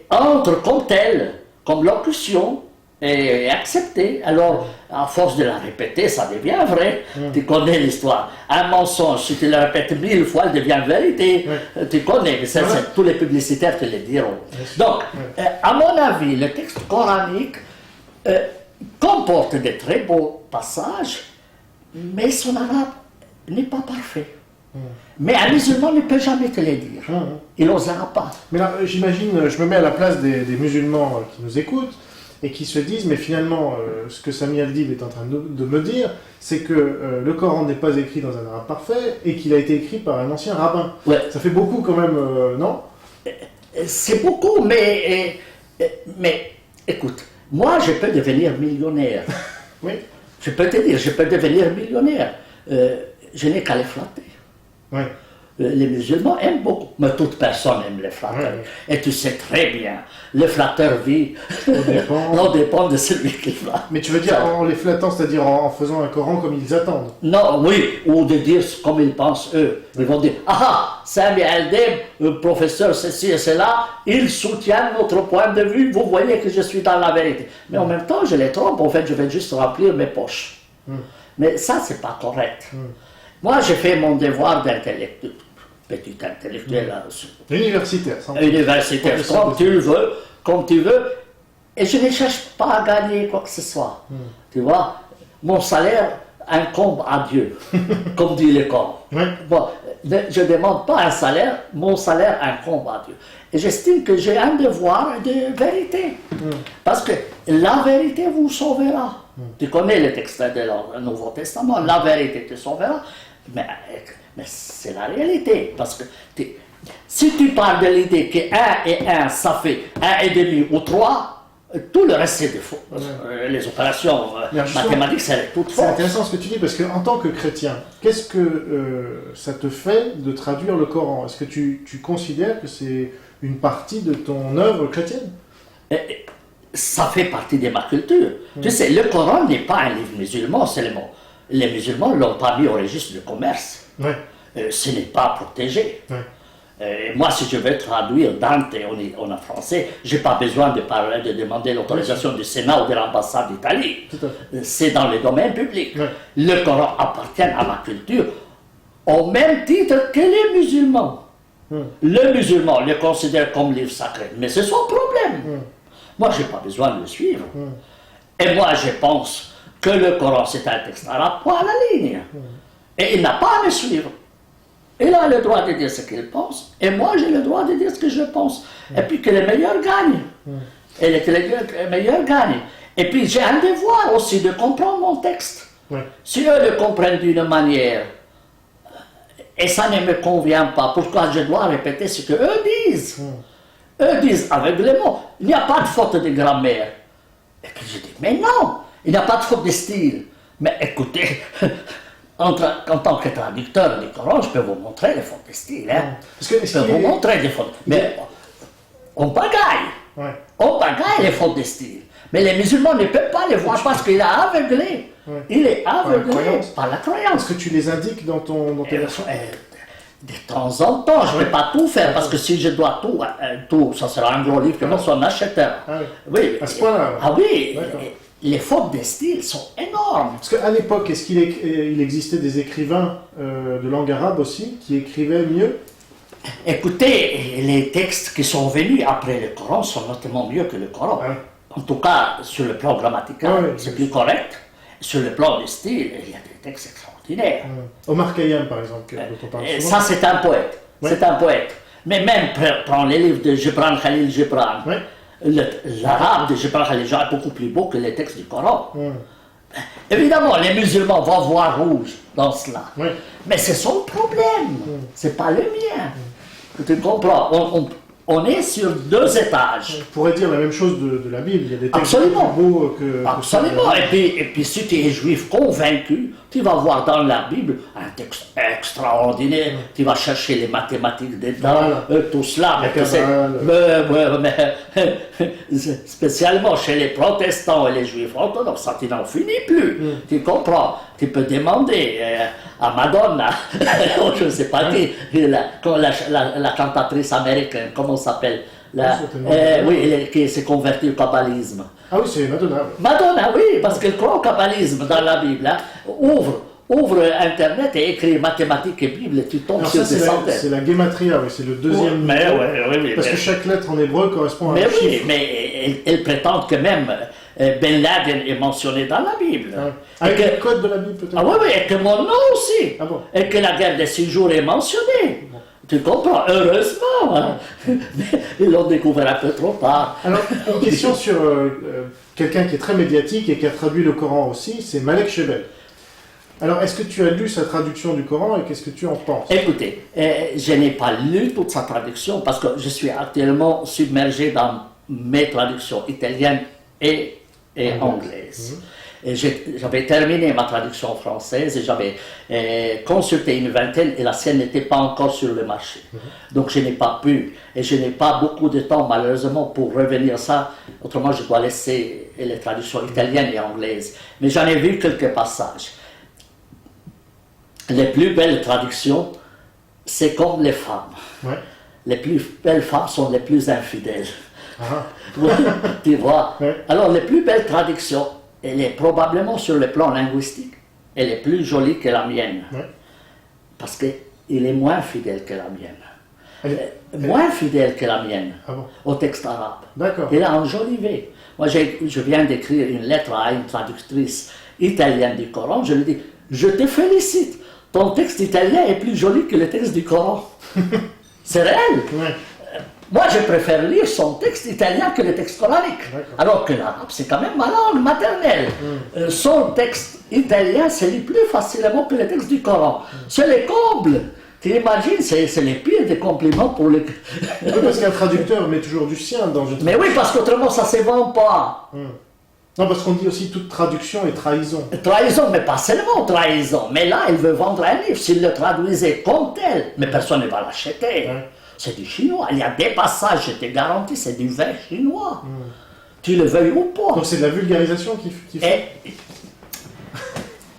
entre comme telle, comme locution, et accepté. Alors, à force de la répéter, ça devient vrai. Tu connais l'histoire. Un mensonge, si tu le répètes 1000 fois, il devient vérité. Tu connais, mais ça, tous les publicitaires te le diront. Donc, à mon avis, le texte coranique comporte de très beaux passages, mais son arabe n'est pas parfait. Mais un musulman ne peut jamais te le dire. Il n'osera pas. Mais là, j'imagine, je me mets à la place des musulmans qui nous écoutent et qui se disent, mais finalement, ce que Sami Al-Dib est en train de me dire, c'est que le Coran n'est pas écrit dans un arabe parfait et qu'il a été écrit par un ancien rabbin. Ouais. Ça fait beaucoup quand même, non? C'est beaucoup, mais écoute, moi je peux devenir millionnaire. Oui. Je peux te dire, je peux devenir millionnaire. Je n'ai qu'à les flatter. Oui. Les musulmans aiment beaucoup, mais toute personne aime les flatteurs. Ouais. Et tu sais très bien, le flatteur vit, on dépend de celui qui flatte. Mais tu veux dire en les flattant, c'est-à-dire en faisant un Coran comme ils attendent? Non, oui, ou de dire comme ils pensent eux. Ils vont dire, ah, Sami Al-Dib, le professeur ceci et cela, il soutient notre point de vue, vous voyez que je suis dans la vérité. Mais en même temps, je les trompe, en fait, je vais juste remplir mes poches. Mais ça, c'est pas correct. Moi, j'ai fait mon devoir d'intellectuel, petit intellectuel, Universitaire. universitaire, comme tu veux, et je ne cherche pas à gagner quoi que ce soit. Tu vois, mon salaire incombe à Dieu, comme dit le Coran. Bon, je ne demande pas un salaire, mon salaire incombe à Dieu. Et j'estime que j'ai un devoir de vérité, parce que la vérité vous sauvera. Tu connais le texte du Nouveau Testament, la vérité te sauvera, mais c'est la réalité, parce que si tu parles de l'idée que 1 et 1, ça fait 1,5 ou 3, tout le reste c'est des faux. Les opérations mathématiques, c'est tout faux. C'est intéressant ce que tu dis, parce qu'en tant que chrétien, qu'est-ce que ça te fait de traduire le Coran? Est-ce que tu considères que c'est une partie de ton œuvre chrétienne? Ça fait partie de ma culture. Tu sais, le Coran n'est pas un livre musulman seulement. Les musulmans ne l'ont pas mis au registre du commerce. Ce n'est pas protégé. Moi, si je veux traduire Dante en français, je n'ai pas besoin de demander l'autorisation du Sénat ou de l'ambassade d'Italie. C'est dans le domaine public. Le Coran appartient à ma culture au même titre que les musulmans. Le musulman le considère comme livre sacré, mais c'est son problème. Moi, je n'ai pas besoin de le suivre. Et moi, je pense que le Coran, c'est un texte arabe, point à la ligne. Et il n'a pas à me suivre. Il a le droit de dire ce qu'il pense, et moi, j'ai le droit de dire ce que je pense. Et puis que les meilleurs gagnent. Et que les meilleurs gagnent. Et puis, j'ai un devoir aussi de comprendre mon texte. Si eux le comprennent d'une manière, et ça ne me convient pas, pourquoi je dois répéter ce qu'eux disent? Eux disent aveuglément, il n'y a pas de faute de grammaire. Et puis je dis, mais non, il n'y a pas de faute de style. Mais écoutez, en tant que traducteur du Coran, je peux vous montrer les fautes de style. Je peux vous montrer des fautes. Mais on pagaille. On pagaille les fautes de style. Mais les musulmans ne peuvent pas les voir parce qu'il est aveuglé. Il est aveuglé par la croyance. Est-ce que tu les indiques dans tes versions? De temps en temps, je ne vais pas tout faire, parce que si je dois tout, ça sera un gros livre que moi, soit un acheteur. Oui, à ce point-là. Ah oui, les fautes de style sont énormes. Parce qu'à l'époque, est-ce qu'il existait des écrivains de langue arabe aussi, qui écrivaient mieux? Écoutez, les textes qui sont venus après le Coran sont notamment mieux que le Coran. En tout cas, sur le plan grammatical, c'est plus correct. Sur le plan du style, il y a des textes extraordinaires. Omar Khayyam, par exemple, dont on parle souvent. Ça, c'est un poète. C'est un poète. Mais même, prends les livres de Gibran Khalil Gibran. L'arabe de Gibran Khalil Gibran est beaucoup plus beau que les textes du Coran. Évidemment, les musulmans vont voir rouge dans cela. Mais c'est son problème. C'est pas le mien. Tu comprends? On est sur 2 étages. On pourrait dire la même chose de la Bible. Il y a des textes plus beaux que Absolument. Et puis, si tu es juif convaincu, tu vas voir dans la Bible un texte extraordinaire. Tu vas chercher les mathématiques dedans, tout cela. Mais spécialement chez les protestants et les juifs orthodoxes, ça tu n'en finis plus. Tu comprends? Tu peux demander à Madonna, je ne sais pas qui, la cantatrice américaine, comment s'appelle? Oui, qui s'est convertie au kabbalisme. Ah oui, c'est Madonna. Madonna, oui, parce qu'elle croit au kabbalisme dans la Bible. Hein. Ouvre Internet et écrit mathématiques et Bible, tu tombes sur des centaines. C'est la gematria, oui, c'est le deuxième niveau. Oui, parce que chaque lettre en hébreu correspond à un chiffre. Oui, mais elle prétend que même Ben Laden est mentionné dans la Bible. Avec le code de la Bible, peut-être. Ah oui, et que mon nom aussi. Ah bon. Et que la guerre des 6 jours est mentionnée. Bon. Tu comprends, heureusement. Hein. Mais ils l'ont découvert un peu trop tard. Alors, une question sur quelqu'un qui est très médiatique et qui a traduit le Coran aussi, c'est Malek Shebel. Alors, est-ce que tu as lu sa traduction du Coran et qu'est-ce que tu en penses? Écoutez, je n'ai pas lu toute sa traduction parce que je suis actuellement submergé dans mes traductions italiennes et anglaises. J'avais terminé ma traduction française et j'avais consulté une vingtaine et la sienne n'était pas encore sur le marché. Donc je n'ai pas pu et je n'ai pas beaucoup de temps malheureusement pour revenir à ça. Autrement, je dois laisser les traductions italiennes et anglaises. Mais j'en ai vu quelques passages. Les plus belles traductions, c'est comme les femmes. Ouais. Les plus belles femmes sont les plus infidèles. Ah. Tu vois. Ouais. Alors, les plus belles traductions, elle est probablement sur le plan linguistique, elle est plus jolie que la mienne. Ouais. Parce qu'il est moins fidèle que la mienne. Moins fidèle que la mienne au texte arabe. D'accord. Il a enjolivé. Moi, je viens d'écrire une lettre à une traductrice italienne du Coran. Je lui dis, je te félicite. Ton texte italien est plus joli que le texte du Coran. C'est réel. Ouais. Moi, je préfère lire son texte italien que le texte coranique. Alors que l'arabe, c'est quand même ma langue maternelle. Son texte italien se lit plus facilement que le texte du Coran. C'est les combles. Tu imagines, c'est les pires des compliments pour les... Oui, parce qu'un traducteur met toujours du sien dans une... Mais oui, parce qu'autrement, ça ne se vend pas. Non, parce qu'on dit aussi toute traduction est trahison. Trahison, mais pas seulement trahison. Mais là, il veut vendre un livre. S'il le traduisait comme tel, mais personne ne va l'acheter. C'est du chinois. Il y a des passages, je te garantis, c'est du vin chinois. Tu le veuilles ou pas. Donc c'est de la vulgarisation qui fait...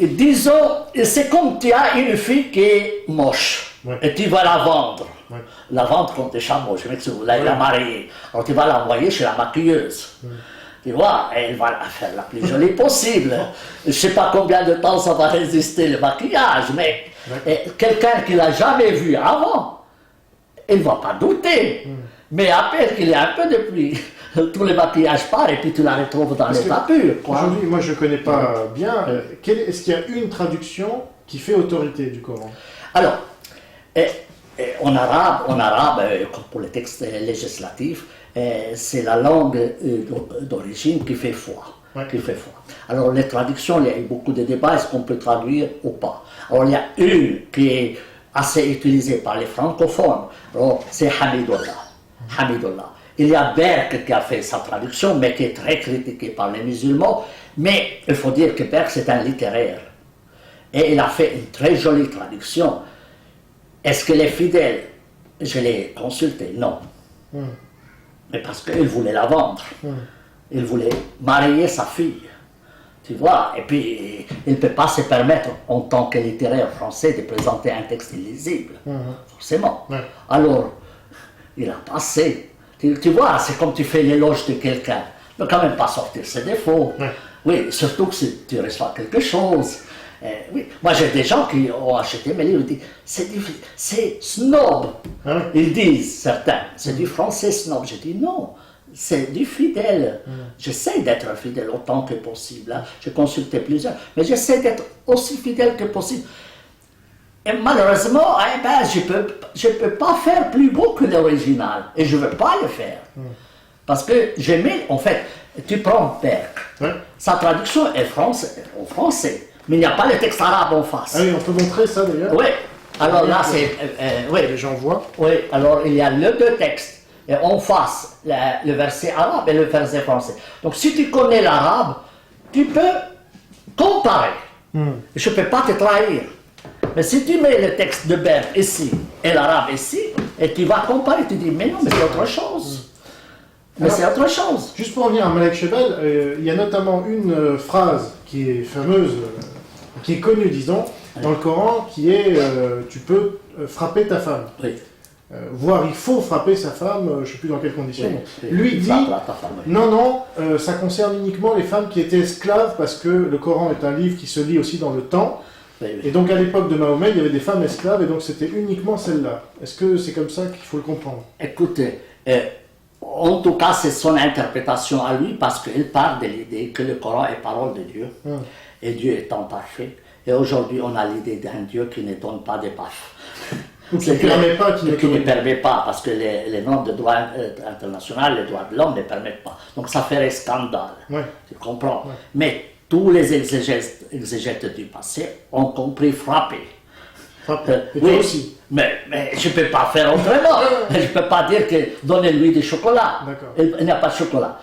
Et disons, c'est comme tu as une fille qui est moche. Et tu vas la vendre. La vendre contre des chameaux, je m'excuse, la marier. Alors tu vas l'envoyer chez la maquilleuse. Tu vois, elle va la faire la plus jolie possible. Je ne sais pas combien de temps ça va résister le maquillage, mais quelqu'un qui ne l'a jamais vu avant, il ne va pas douter. Mais après qu'il y a un peu de pluie, tout le maquillage part et puis tu la retrouves dans l'état pur. Aujourd'hui, moi je ne connais pas bien. Est-ce qu'il y a une traduction qui fait autorité du Coran? Alors, en arabe, comme pour les textes législatifs, c'est la langue d'origine qui fait foi. Alors les traductions, il y a eu beaucoup de débats, est-ce qu'on peut traduire ou pas? Alors il y a une qui est assez utilisée par les francophones, c'est Hamidullah. Il y a Berg qui a fait sa traduction, mais qui est très critiqué par les musulmans, mais il faut dire que Berg c'est un littéraire. Et il a fait une très jolie traduction. Est-ce que les fidèles, je l'ai consulté? Non. Mais parce qu'il voulait la vendre. Il voulait marier sa fille. Tu vois, et puis il ne peut pas se permettre, en tant que littéraire français, de présenter un texte illisible. Forcément. Alors, il a passé. Tu vois, c'est comme tu fais l'éloge de quelqu'un. Il ne peut quand même pas sortir ses défauts. Oui, surtout que si tu reçois quelque chose. Oui. Moi, j'ai des gens qui ont acheté mes livres et disent c'est snob. Ils disent, certains, c'est du français snob. Je dis non, c'est du fidèle. J'essaie d'être fidèle autant que possible. J'ai consulté plusieurs, mais j'essaie d'être aussi fidèle que possible. Et malheureusement, je ne peux pas faire plus beau que l'original. Et je ne veux pas le faire. Parce que j'aimais, en fait, tu prends Berg. Sa traduction est en français. Mais il n'y a pas le texte arabe en face. Ah oui, on peut montrer ça d'ailleurs. Oui, alors là c'est... oui. Les gens voient. Oui, alors il y a les deux textes. Et en face, le verset arabe et le verset français. Donc si tu connais l'arabe, tu peux comparer. Je ne peux pas te trahir. Mais si tu mets le texte de Berg ici et l'arabe ici, et tu vas comparer, tu dis, mais non, mais c'est autre chose. Mais c'est autre chose. Juste pour revenir à Malek Shebel, il y a notamment une phrase qui est fameuse, qui est connue, disons, dans le Coran, qui est tu peux frapper ta femme. Oui. voire il faut frapper sa femme, je ne sais plus dans quelles conditions. Oui, Lui dit, ta femme, oui. non, ça concerne uniquement les femmes qui étaient esclaves, parce que le Coran est un livre qui se lit aussi dans le temps. Oui, oui. Et donc à l'époque de Mahomet, il y avait des femmes esclaves, et donc c'était uniquement celles-là. Est-ce que c'est comme ça qu'il faut le comprendre? Écoutez, en tout cas, c'est son interprétation à lui, parce qu'il part de l'idée que le Coran est parole de Dieu, et Dieu étant parfait. Et aujourd'hui, on a l'idée d'un Dieu qui ne donne pas de paf. Qui ne permet pas, qui ne permet pas, parce que les normes de droit international, les droits de l'homme ne permettent pas. Donc ça ferait scandale, tu comprends? Mais tous les exégètes du passé ont compris frapper. Et toi aussi. Mais je ne peux pas faire autrement. Je ne peux pas dire que donnez-lui du chocolat. Il n'y a pas de chocolat.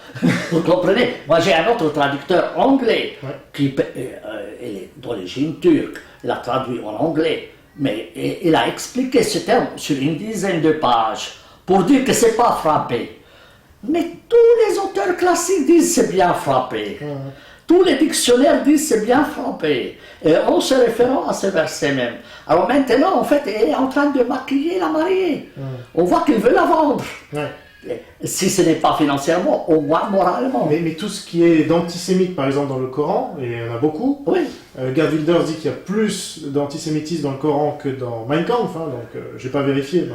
Vous comprenez? Moi, j'ai un autre traducteur anglais qui est d'origine turque. Il a traduit en anglais. Mais il a expliqué ce terme sur une dizaine de pages pour dire que ce n'est pas frapper. Mais tous les auteurs classiques disent c'est bien frapper. Tous les dictionnaires disent c'est bien frappé, en se référant à ce verset même. Alors maintenant, en fait, il est en train de maquiller la mariée. On voit qu'il veut la vendre. Si ce n'est pas financièrement, au moins moralement. Mais tout ce qui est d'antisémite, par exemple, dans le Coran, et il y en a beaucoup, Gerd Wilders dit qu'il y a plus d'antisémitisme dans le Coran que dans Mein Kampf, donc je n'ai pas vérifié.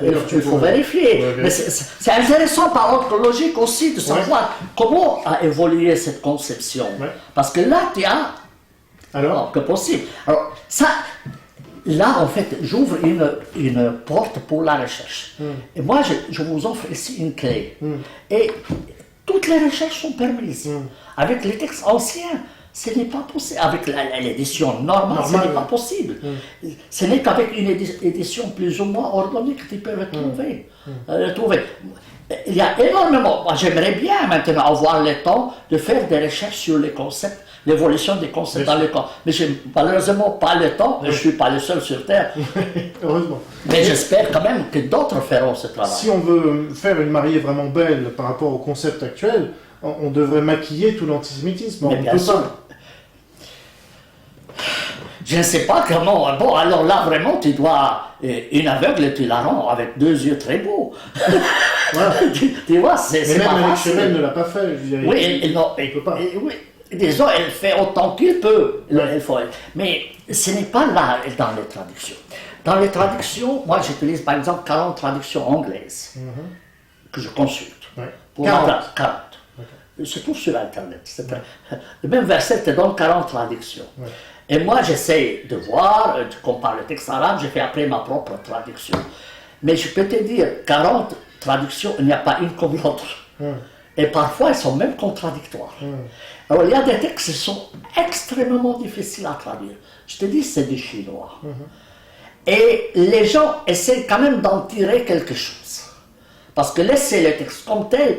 Il faut vérifier. Mais c'est intéressant par ordre logique aussi de savoir comment a évolué cette conception. Parce que là, tu as... Alors que possible. Alors, ça... Là, en fait, j'ouvre une porte pour la recherche. Et moi, je vous offre ici une clé. Et toutes les recherches sont permises. Avec les textes anciens, ce n'est pas possible. Avec l'édition normale, ce n'est pas possible. Ce n'est qu'avec une édition plus ou moins ordonnée que tu peux retrouver. Il y a énormément. Moi, j'aimerais bien maintenant avoir le temps de faire des recherches sur les concepts, l'évolution des concepts dans le corps. Mais je n'ai malheureusement pas le temps, et je ne suis pas le seul sur Terre. Heureusement. Mais j'espère quand même que d'autres feront ce travail. Si on veut faire une mariée vraiment belle par rapport au concept actuel, on devrait maquiller tout l'antisémitisme. Mais bien sûr. Je ne sais pas comment. Bon, alors là, vraiment, tu dois. Une aveugle, tu la rends avec 2 yeux très beaux. tu vois, c'est mais pas même avec facile. Chevel ne l'a pas fait. Je dirais, Oui, il ne peut pas. Oui. Disons, elle fait autant qu'il peut. Mais ce n'est pas là dans les traductions. Dans les traductions, moi, j'utilise par exemple 40 traductions anglaises que je consulte. Pour 40. 40. C'est tout sur Internet. Le même verset te donne 40 traductions. Et moi, j'essaie de voir, je compare le texte arabe, je fais après ma propre traduction. Mais je peux te dire, 40 traductions, il n'y a pas une comme l'autre. Et parfois, elles sont même contradictoires. Alors, il y a des textes qui sont extrêmement difficiles à traduire. Je te dis, c'est du chinois. Et les gens essaient quand même d'en tirer quelque chose. Parce que laisser le texte comme tel,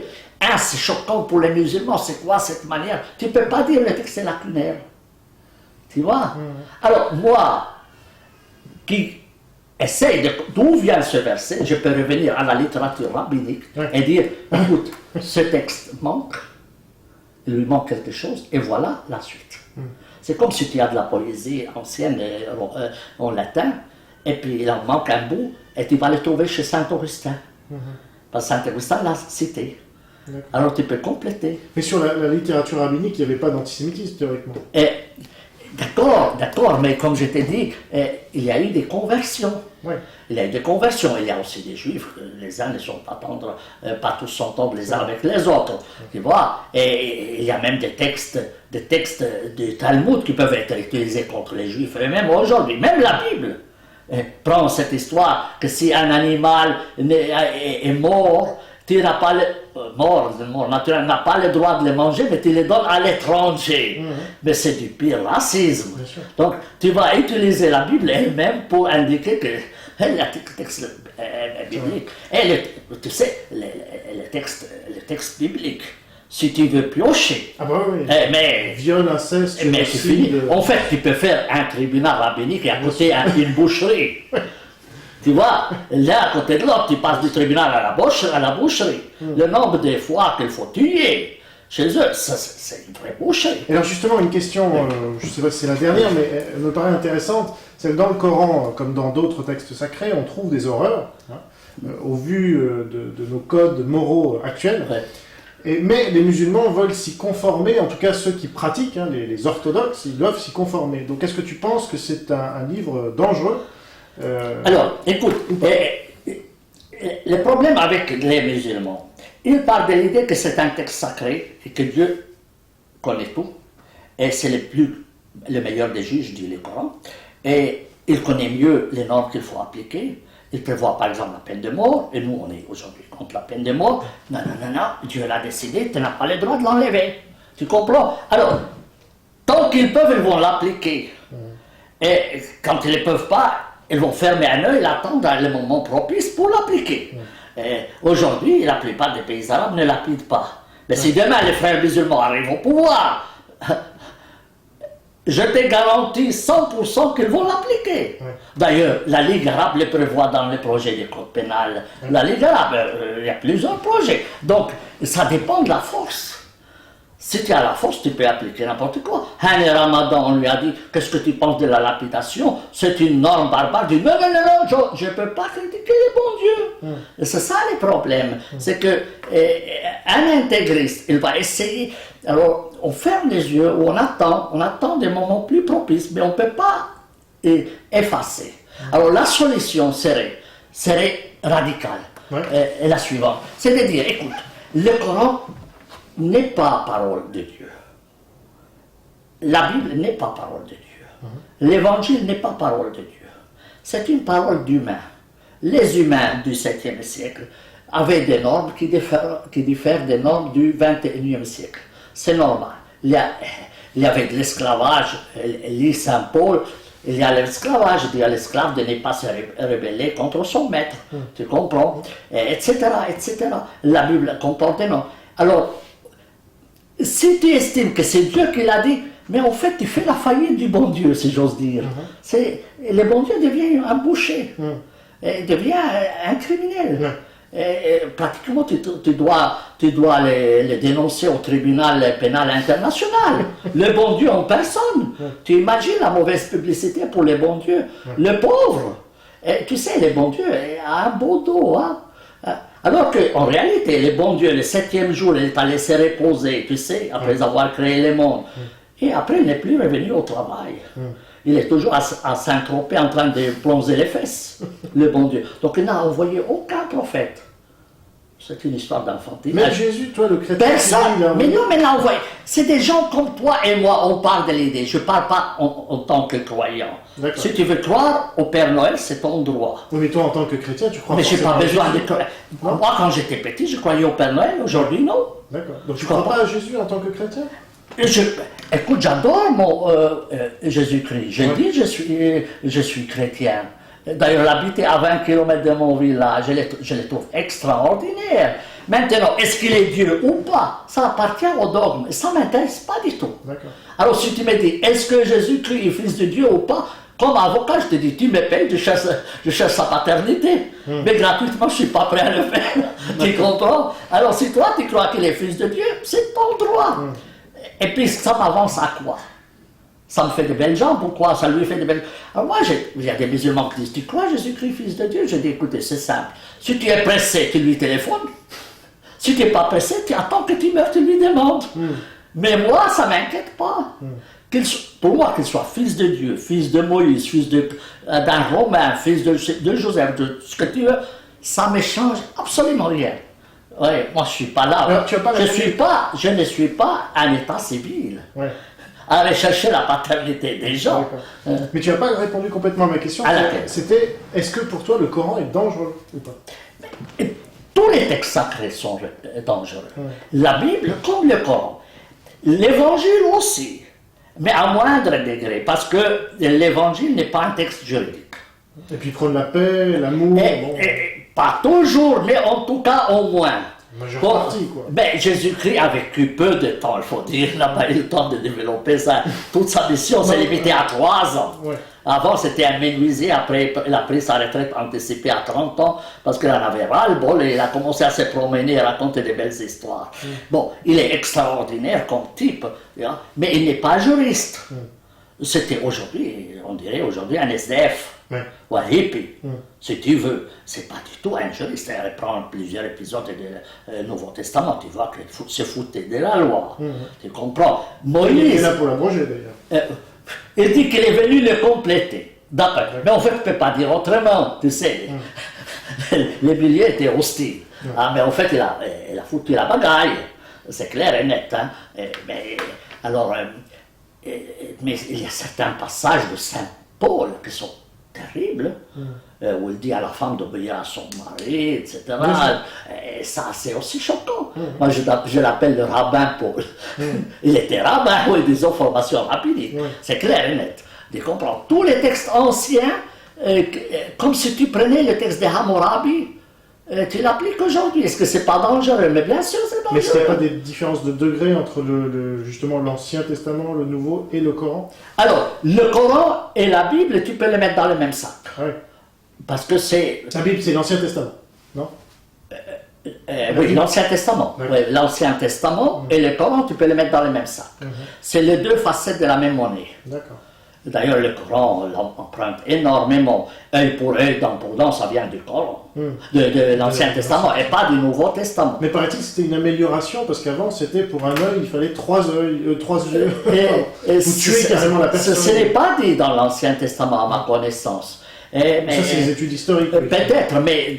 c'est choquant pour les musulmans, c'est quoi cette manière? Tu ne peux pas dire le texte est lacunaire. Tu vois? Alors, moi, qui essaye d'où vient ce verset, je peux revenir à la littérature rabbinique et dire, écoute, ce texte manque, il lui manque quelque chose, et voilà la suite. C'est comme si tu as de la poésie ancienne en latin, et puis il en manque un bout, et tu vas le trouver chez Saint-Augustin. Parce que Saint-Augustin l'a cité. Alors tu peux compléter. Mais sur la littérature rabbinique, il n'y avait pas d'antisémitisme théoriquement. D'accord, mais comme je t'ai dit, il y a eu des conversions. Il y a eu des conversions, il y a aussi des juifs, les uns ne sont pas tendres, pas tous sont tendres les uns avec les autres, tu vois. Et il y a même des textes du Talmud qui peuvent être utilisés contre les juifs, et même aujourd'hui, même la Bible prend cette histoire que si un animal est mort, tu n'as pas mort naturel, n'a pas le droit de le manger, mais tu le donnes à l'étranger. Mais c'est du pire racisme. Donc, tu vas utiliser la Bible elle-même pour indiquer que le texte biblique. Et tu sais, le texte biblique, si tu veux piocher, mais viol, inceste, mais tu finis. En fait, tu peux faire un tribunal rabbinique et à côté une boucherie. Tu vois, là, à côté de l'autre, tu passes du tribunal à la boucherie. Le nombre de fois qu'il faut tuer chez eux, c'est une vraie boucherie. Et alors justement, une question, je ne sais pas si c'est la dernière, mais elle me paraît intéressante, c'est que dans le Coran, comme dans d'autres textes sacrés, on trouve des horreurs. au vu de nos codes moraux actuels. Ouais. Mais les musulmans veulent s'y conformer, en tout cas ceux qui pratiquent, hein, les orthodoxes, ils doivent s'y conformer. Donc est-ce que tu penses que c'est un livre dangereux Alors, écoute, le problème avec les musulmans, ils partent de l'idée que c'est un texte sacré et que Dieu connaît tout, et c'est le meilleur des juges, dit le Coran, et il connaît mieux les normes qu'il faut appliquer. Il prévoit par exemple la peine de mort, et nous on est aujourd'hui contre la peine de mort. Non, Dieu l'a décidé, tu n'as pas le droit de l'enlever. Tu comprends? Alors, tant qu'ils peuvent, ils vont l'appliquer. Et quand ils ne peuvent pas, ils vont fermer un œil et attendre le moment propice pour l'appliquer. Aujourd'hui, la plupart des pays arabes ne l'appliquent pas. Mais si demain les frères musulmans arrivent au pouvoir, je te garantis 100% qu'ils vont l'appliquer. D'ailleurs, la Ligue arabe le prévoit dans le projet du code pénal. La Ligue arabe, il y a plusieurs projets. Donc, ça dépend de la force. Si tu as la force, tu peux appliquer n'importe quoi. Hani Ramadan, on lui a dit, qu'est-ce que tu penses de la lapidation? C'est une norme barbare. Il dit, non, je ne peux pas critiquer le bon Dieu. Et c'est ça le problème. C'est que un intégriste, il va essayer. Alors, on ferme les yeux, on attend des moments plus propices, mais on ne peut pas effacer. Alors, la solution serait radicale. Et la suivante. C'est-à-dire, écoute, le Coran n'est pas parole de Dieu. La Bible n'est pas parole de Dieu. L'évangile n'est pas parole de Dieu. C'est une parole d'humain. Les humains du 7e siècle avaient des normes qui diffèrent des normes du 21e siècle. C'est normal. Il y avait de l'esclavage, lit Saint Paul, il y a l'esclavage, il y a l'esclave de ne pas se rebeller contre son maître. Tu comprends? Etc. La Bible comporte des normes. Alors, si tu estimes que c'est Dieu qui l'a dit, mais en fait, tu fais la faillite du bon Dieu, si j'ose dire. Le bon Dieu devient un boucher, devient un criminel. Pratiquement, tu dois le dénoncer au tribunal pénal international. Le bon Dieu en personne. Tu imagines la mauvaise publicité pour le bon Dieu. Le pauvre. Tu sais, le bon Dieu a un beau dos, hein. Alors qu'en réalité, le bon Dieu, le 7e jour, il t'a laissé reposer, tu sais, après avoir créé le monde. Et après, il n'est plus revenu au travail. Il est toujours à Saint-Tropez en train de plonger les fesses, le bon Dieu. Donc il n'a envoyé aucun prophète. C'est une histoire d'enfantinage. Mais Jésus, toi, le chrétien... Personne. Mais non, mais là, on voit. C'est des gens comme toi et moi, on parle de l'idée. Je ne parle pas en tant que croyant. Si tu veux croire au Père Noël, c'est ton droit. Oui, mais toi, en tant que chrétien, tu crois... Mais je n'ai pas besoin de croire. Moi, quand j'étais petit, je croyais au Père Noël. Aujourd'hui, non. D'accord. Donc tu ne crois pas à Jésus en tant que chrétien? Écoute, j'adore mon Jésus-Christ. Je dis je suis chrétien. D'ailleurs, l'habiter à 20 km de mon village, je le trouve extraordinaire. Maintenant, est-ce qu'il est Dieu ou pas? Ça appartient au dogme. Ça ne m'intéresse pas du tout. Alors, si tu me dis, est-ce que Jésus-Christ est fils de Dieu ou pas? Comme avocat, je te dis, tu me payes, je cherche sa paternité. Mais gratuitement, je ne suis pas prêt à le faire. Tu comprends? Alors, si toi, tu crois qu'il est fils de Dieu, c'est ton droit. Et puis, ça m'avance à quoi? Ça me fait de belles jambes, pourquoi? Ça lui fait de belles... Alors moi, il y a des musulmans qui disent, tu crois Jésus-Christ, fils de Dieu? Je dis, écoutez, c'est simple. Si tu es pressé, tu lui téléphones. Si tu n'es pas pressé, tu attends que tu meurs, tu lui demandes. Mais moi, ça ne m'inquiète pas. Pour moi, qu'il soit fils de Dieu, fils de Moïse, fils d'un Romain, fils de Joseph, de ce que tu veux, ça ne me change absolument rien. Ouais, moi, je ne suis pas là. Alors, Je ne suis pas un état civil. À rechercher la paternité des gens. Mais tu n'as pas répondu complètement à ma question. C'était, est-ce que pour toi le Coran est dangereux ou pas? Tous les textes sacrés sont dangereux. La Bible comme le Coran. L'évangile aussi, mais à moindre degré, parce que l'évangile n'est pas un texte juridique. Et puis prendre la paix, l'amour... Pas toujours, mais en tout cas au moins. Majeure partie, quoi. Mais Jésus-Christ a vécu peu de temps, il faut dire. Il n'a pas eu le temps de développer ça. Toute sa mission s'est limitée à 3 ans. Avant, c'était un menuisier. Après, il a pris sa retraite anticipée à 30 ans parce qu'il en avait ras-le-bol et il a commencé à se promener et raconter de belles histoires. Bon, il est extraordinaire comme type, mais il n'est pas juriste. C'était aujourd'hui, on dirait aujourd'hui un SDF. Ouais. ou un hippie, si tu veux. C'est pas du tout un juriste. Reprendre plusieurs épisodes du Nouveau Testament, tu vois qu'il se foutait de la loi. Tu comprends? Il Moïse, est là pour l'abroger d'ailleurs. il dit qu'il est venu le compléter. D'accord. Mais en fait, tu ne peux pas dire autrement, tu sais. Les milieux étaient hostiles. Ah, mais en fait, il a foutu la bagaille. C'est clair et net. Hein. Mais il y a certains passages de Saint Paul qui sont terribles, où il dit à la femme d'obéir à son mari, etc. Et ça, c'est aussi choquant. Moi, je l'appelle le rabbin Paul. Il était rabbin, oui, disons, formation rapide. C'est clair et net. Tu comprends? Tous les textes anciens, comme si tu prenais le texte de Hammurabi, tu l'appliques aujourd'hui. Est-ce que c'est pas dangereux? Mais bien sûr, c'est dangereux. Mais est-ce qu'il n'y a pas des différences de degrés entre justement l'Ancien Testament, le Nouveau et le Coran? Alors, le Coran et la Bible, tu peux les mettre dans le même sac. Ouais. Parce que c'est... La Bible, c'est l'Ancien Testament, non? Oui, l'Ancien Testament. Oui, l'Ancien Testament et le Coran, tu peux les mettre dans le même sac. C'est les deux facettes de la même monnaie. D'accord. D'ailleurs, le Coran emprunte énormément. Œil pour œil, dent pour dent, ça vient du Coran, de l'Ancien Testament et pas du Nouveau Testament. Mais paraît-il que c'était une amélioration parce qu'avant, c'était pour un œil, il fallait trois yeux. Vous tuez carrément la personne. Ce n'est pas dit dans l'Ancien Testament, à ma connaissance. Mais, ça, c'est les études historiques. Peut-être, mais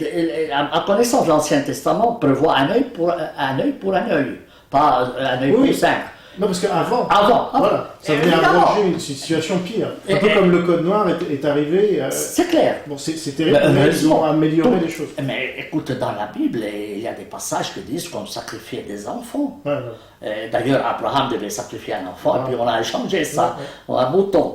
à ma connaissance, l'Ancien Testament prévoit un œil pour un œil, pas un œil pour cinq. Non, parce qu'avant, voilà, ça venait abroger une situation pire. Un peu comme le Code Noir est arrivé. C'est clair. Bon, c'est terrible, mais ils ont amélioré les choses. Mais écoute, dans la Bible, il y a des passages qui disent qu'on sacrifiait des enfants. D'ailleurs, Abraham devait sacrifier un enfant, et puis on a échangé ça. Un mouton.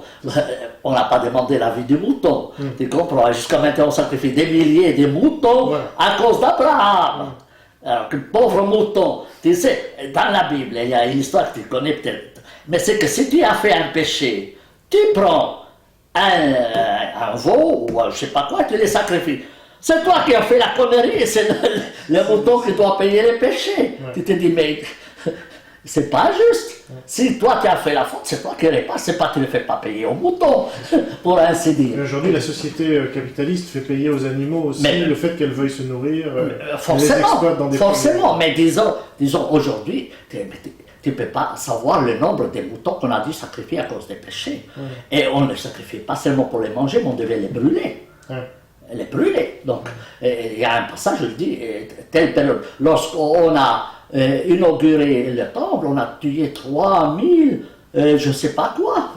On n'a pas demandé la vie du mouton. Tu comprends? Jusqu'à maintenant, on sacrifie des milliers de moutons à cause d'Abraham. Alors que pauvre mouton, tu sais, dans la Bible, il y a une histoire que tu connais peut-être, mais c'est que si tu as fait un péché, tu prends un veau ou je ne sais pas quoi, tu les sacrifies. C'est toi qui as fait la connerie et c'est le mouton qui doit payer les péchés. Tu te dis, mais c'est pas juste. Si toi tu as fait la faute, c'est toi qui répares, c'est pas que tu ne le fais pas payer au mouton, pour ainsi dire. Aujourd'hui, la société capitaliste fait payer aux animaux aussi le fait qu'elles veuillent se nourrir. Forcément, mais disons aujourd'hui, tu ne peux pas savoir le nombre de moutons qu'on a dû sacrifier à cause des péchés. Et on ne les sacrifiait pas seulement pour les manger, mais on devait les brûler. Les brûler. Donc, il y a un passage, je le dis, telle période, lorsqu'on a inauguré le temple, on a tué 3000, je ne sais pas quoi.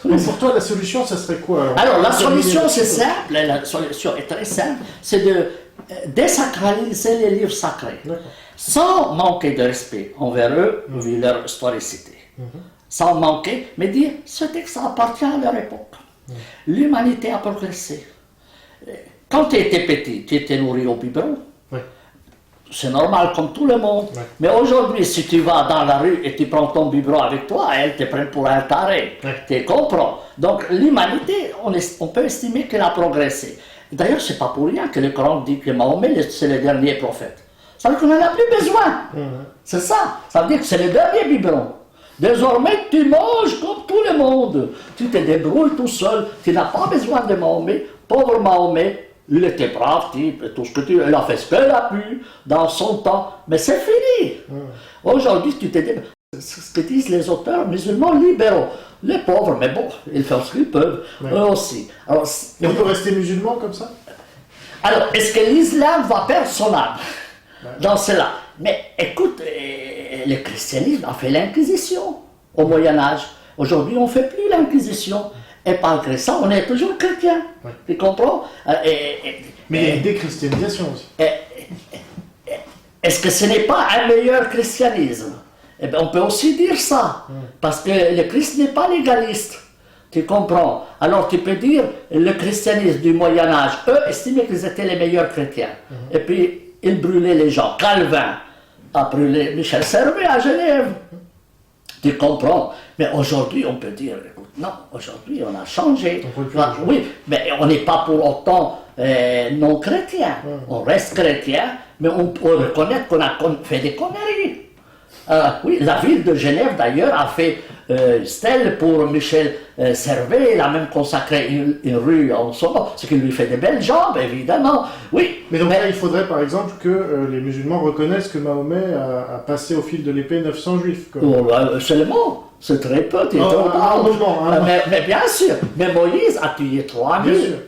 Donc pour toi, la solution, ça serait quoi? Alors la solution, c'est simple, la solution est très simple, c'est de désacraliser les livres sacrés, sans manquer de respect envers eux, vu leur historicité. Sans manquer, mais dire, ce texte appartient à leur époque. L'humanité a progressé. Quand tu étais petit, tu étais nourri au biberon. C'est normal comme tout le monde. Mais aujourd'hui, si tu vas dans la rue et tu prends ton biberon avec toi, elles te prennent pour un taré. Tu comprends? Donc l'humanité, on peut estimer qu'elle a progressé. D'ailleurs, c'est pas pour rien que le Coran dit que Mahomet, c'est le dernier prophète. Ça veut dire qu'on n'en a plus besoin. C'est ça. Ça veut dire que c'est le dernier biberon. Désormais, tu manges comme tout le monde. Tu te débrouilles tout seul. Tu n'as pas besoin de Mahomet. Pauvre Mahomet, il était brave type, tout ce que il a fait ce qu'il a pu dans son temps. Mais c'est fini. Aujourd'hui, tu te débrouilles. C'est ce que disent les auteurs musulmans libéraux. Les pauvres, mais bon, ils font ce qu'ils peuvent. Eux aussi. Alors, et on peut rester musulman comme ça? Alors, est-ce que l'islam va perdre son âme dans cela? Mais écoute, le christianisme a fait l'inquisition au Moyen-Âge. Aujourd'hui, on ne fait plus l'inquisition. Et malgré ça, on est toujours chrétien. Tu comprends? Mais il y a une déchristianisation aussi. Est-ce que ce n'est pas un meilleur christianisme? Eh bien, on peut aussi dire ça. Parce que le Christ n'est pas légaliste. Tu comprends? Alors tu peux dire, le christianisme du Moyen-Âge, eux estimaient qu'ils étaient les meilleurs chrétiens. Et puis, ils brûlaient les gens. Calvin a brûlé Michel Servet à Genève. Tu comprends? Mais aujourd'hui, on peut dire, écoute, non, aujourd'hui, on a changé. Oui, mais on n'est pas pour autant non chrétien. On reste chrétien, mais on peut reconnaître qu'on a fait des conneries. Oui, la ville de Genève, d'ailleurs, a fait stèle pour Michel Servet, il a même consacré une rue en son nom, ce qui lui fait de belles jambes, évidemment. Oui. Mais donc là, il faudrait par exemple que les musulmans reconnaissent que Mahomet a passé au fil de l'épée 900 juifs. Seulement. C'est très peu, tu es trop mais bien sûr, mais Moïse a tué 3000.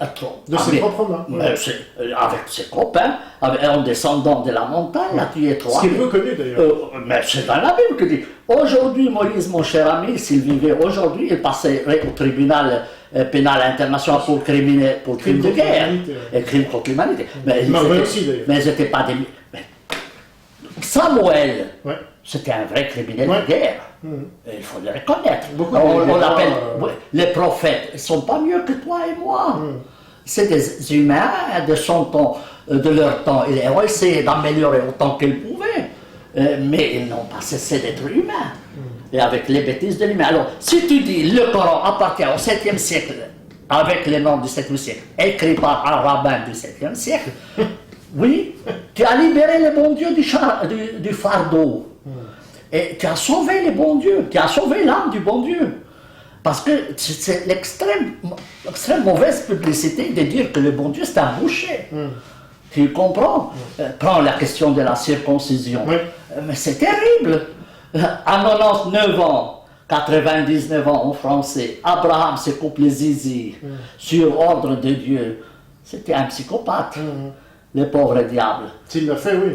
De ses propres mains. Avec ses copains, en descendant de la montagne, il a tué 3000. Ce qui est peu connu d'ailleurs. Mais c'est dans la Bible que dit. Aujourd'hui, Moïse, mon cher ami, s'il vivait aujourd'hui, il passerait au tribunal pénal international pour crime de guerre et crime contre l'humanité. Mais ils n'étaient pas des... Samuel, c'était un vrai criminel de guerre. Il faut le reconnaître. On l'appelle les prophètes. Ils ne sont pas mieux que toi et moi. C'est des humains de son temps, de leur temps. Ils ont essayé d'améliorer autant qu'ils pouvaient, mais ils n'ont pas cessé d'être humains. Et avec les bêtises de l'humain. Alors, si tu dis le Coran appartient au 7e siècle, avec les noms du 7e siècle, écrit par un rabbin du 7e siècle, oui, tu as libéré les bons dieux du fardeau. Et tu as sauvé les bons dieux, tu as sauvé l'âme du bon Dieu. Parce que c'est l'extrême mauvaise publicité de dire que le bon Dieu c'est un boucher. Tu comprends? Prends la question de la circoncision. Mais c'est terrible. À 99 ans, 99 ans en français, Abraham se coupe les zizi sur ordre de Dieu. C'était un psychopathe, le pauvre diable. S'il l'a fait, oui.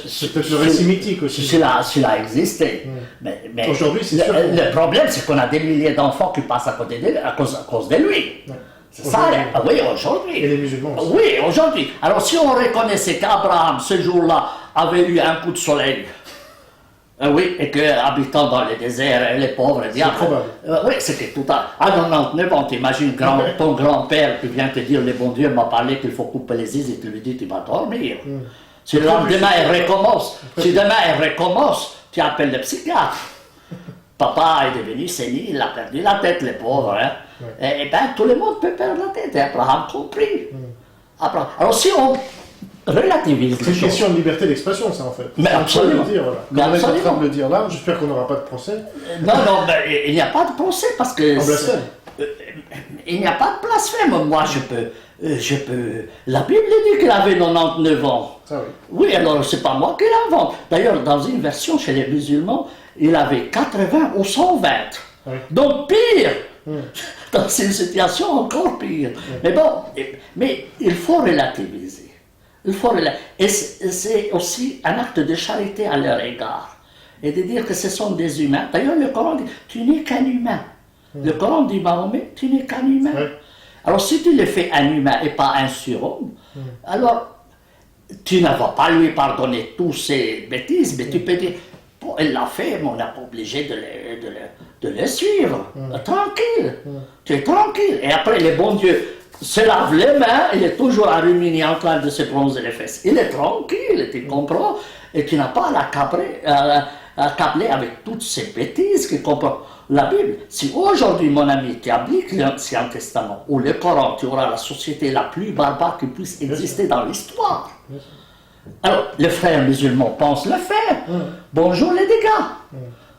C'est peut-être le récit mythique aussi. Cela a existé. Mais aujourd'hui, c'est sûr. Le problème, c'est qu'on a des milliers d'enfants qui passent à cause de lui. C'est ça, oui, aujourd'hui. Et les musulmans aussi. Oui, aujourd'hui. Alors, si on reconnaissait qu'Abraham, ce jour-là, avait eu un coup de soleil, oui, et qu'habitant dans le désert, les pauvres diables. C'est probable. Oui, c'était tout à 99 ans, t'imagines ton grand-père qui vient te dire, le bon Dieu m'a parlé qu'il faut couper les zizi, et tu lui dis, tu vas dormir. Si demain elle recommence, tu appelles le psychiatre. Papa est devenu sénile, il a perdu la tête, les pauvres. Hein. Et bien, tout le monde peut perdre la tête, Abraham compris. Alors si on relativise c'est une question de liberté d'expression, ça en fait. Mais absolument. Dire, voilà. Comme on est en train de le dire là, j'espère qu'on n'aura pas de procès. Non, mais il n'y a pas de procès parce que... il n'y a pas de blasphème. Moi, je peux... La Bible dit qu'il avait 99 ans. Ça, oui. Oui, alors c'est pas moi qui l'invente. D'ailleurs, dans une version chez les musulmans, il avait 80 ou 120. Oui. Donc pire. Dans une situation encore pire. Mais bon, mais il faut relativiser. Et c'est aussi un acte de charité à leur égard. Et de dire que ce sont des humains. D'ailleurs, le Coran dit, tu n'es qu'un humain. Le Coran dit, Mahomet, tu n'es qu'un humain. Alors si tu le fais un humain et pas un surhomme, alors tu ne vas pas lui pardonner tous ces bêtises, mais tu peux dire, bon, elle l'a fait, mais on n'est pas obligé de le suivre. Tranquille. Tu es tranquille. Et après, le bon Dieu se lave les mains, il est toujours à ruminer en train de se bronzer les fesses. Il est tranquille, tu comprends? Et tu n'as pas à l'accabler avec toutes ces bêtises qui comprennent la Bible. Si aujourd'hui, mon ami, tu appliques l'Ancien Testament ou le Coran, tu auras la société la plus barbare qui puisse exister dans l'histoire. Alors, les frères musulmans pensent le faire. Bonjour les dégâts.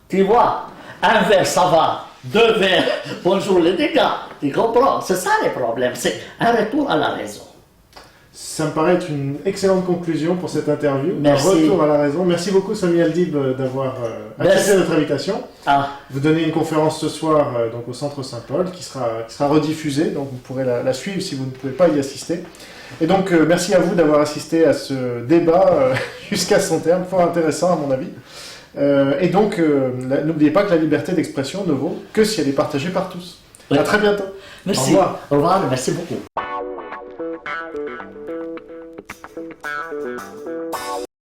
Tu vois, un verre, ça va. 2 verres, bonjour les dégâts. Tu comprends? C'est ça le problème. C'est un retour à la raison. Ça me paraît être une excellente conclusion pour cette interview. Merci. Un retour à la raison. Merci beaucoup, Sami Aldib, d'avoir accepté notre invitation. Vous donnez une conférence ce soir donc au Centre Saint-Paul qui sera rediffusée. Donc vous pourrez la suivre si vous ne pouvez pas y assister. Et donc, merci à vous d'avoir assisté à ce débat jusqu'à son terme. Fort intéressant, à mon avis. Et donc, n'oubliez pas que la liberté d'expression ne vaut que si elle est partagée par tous. Oui. À très bientôt. Merci. Au revoir. Au revoir, merci beaucoup.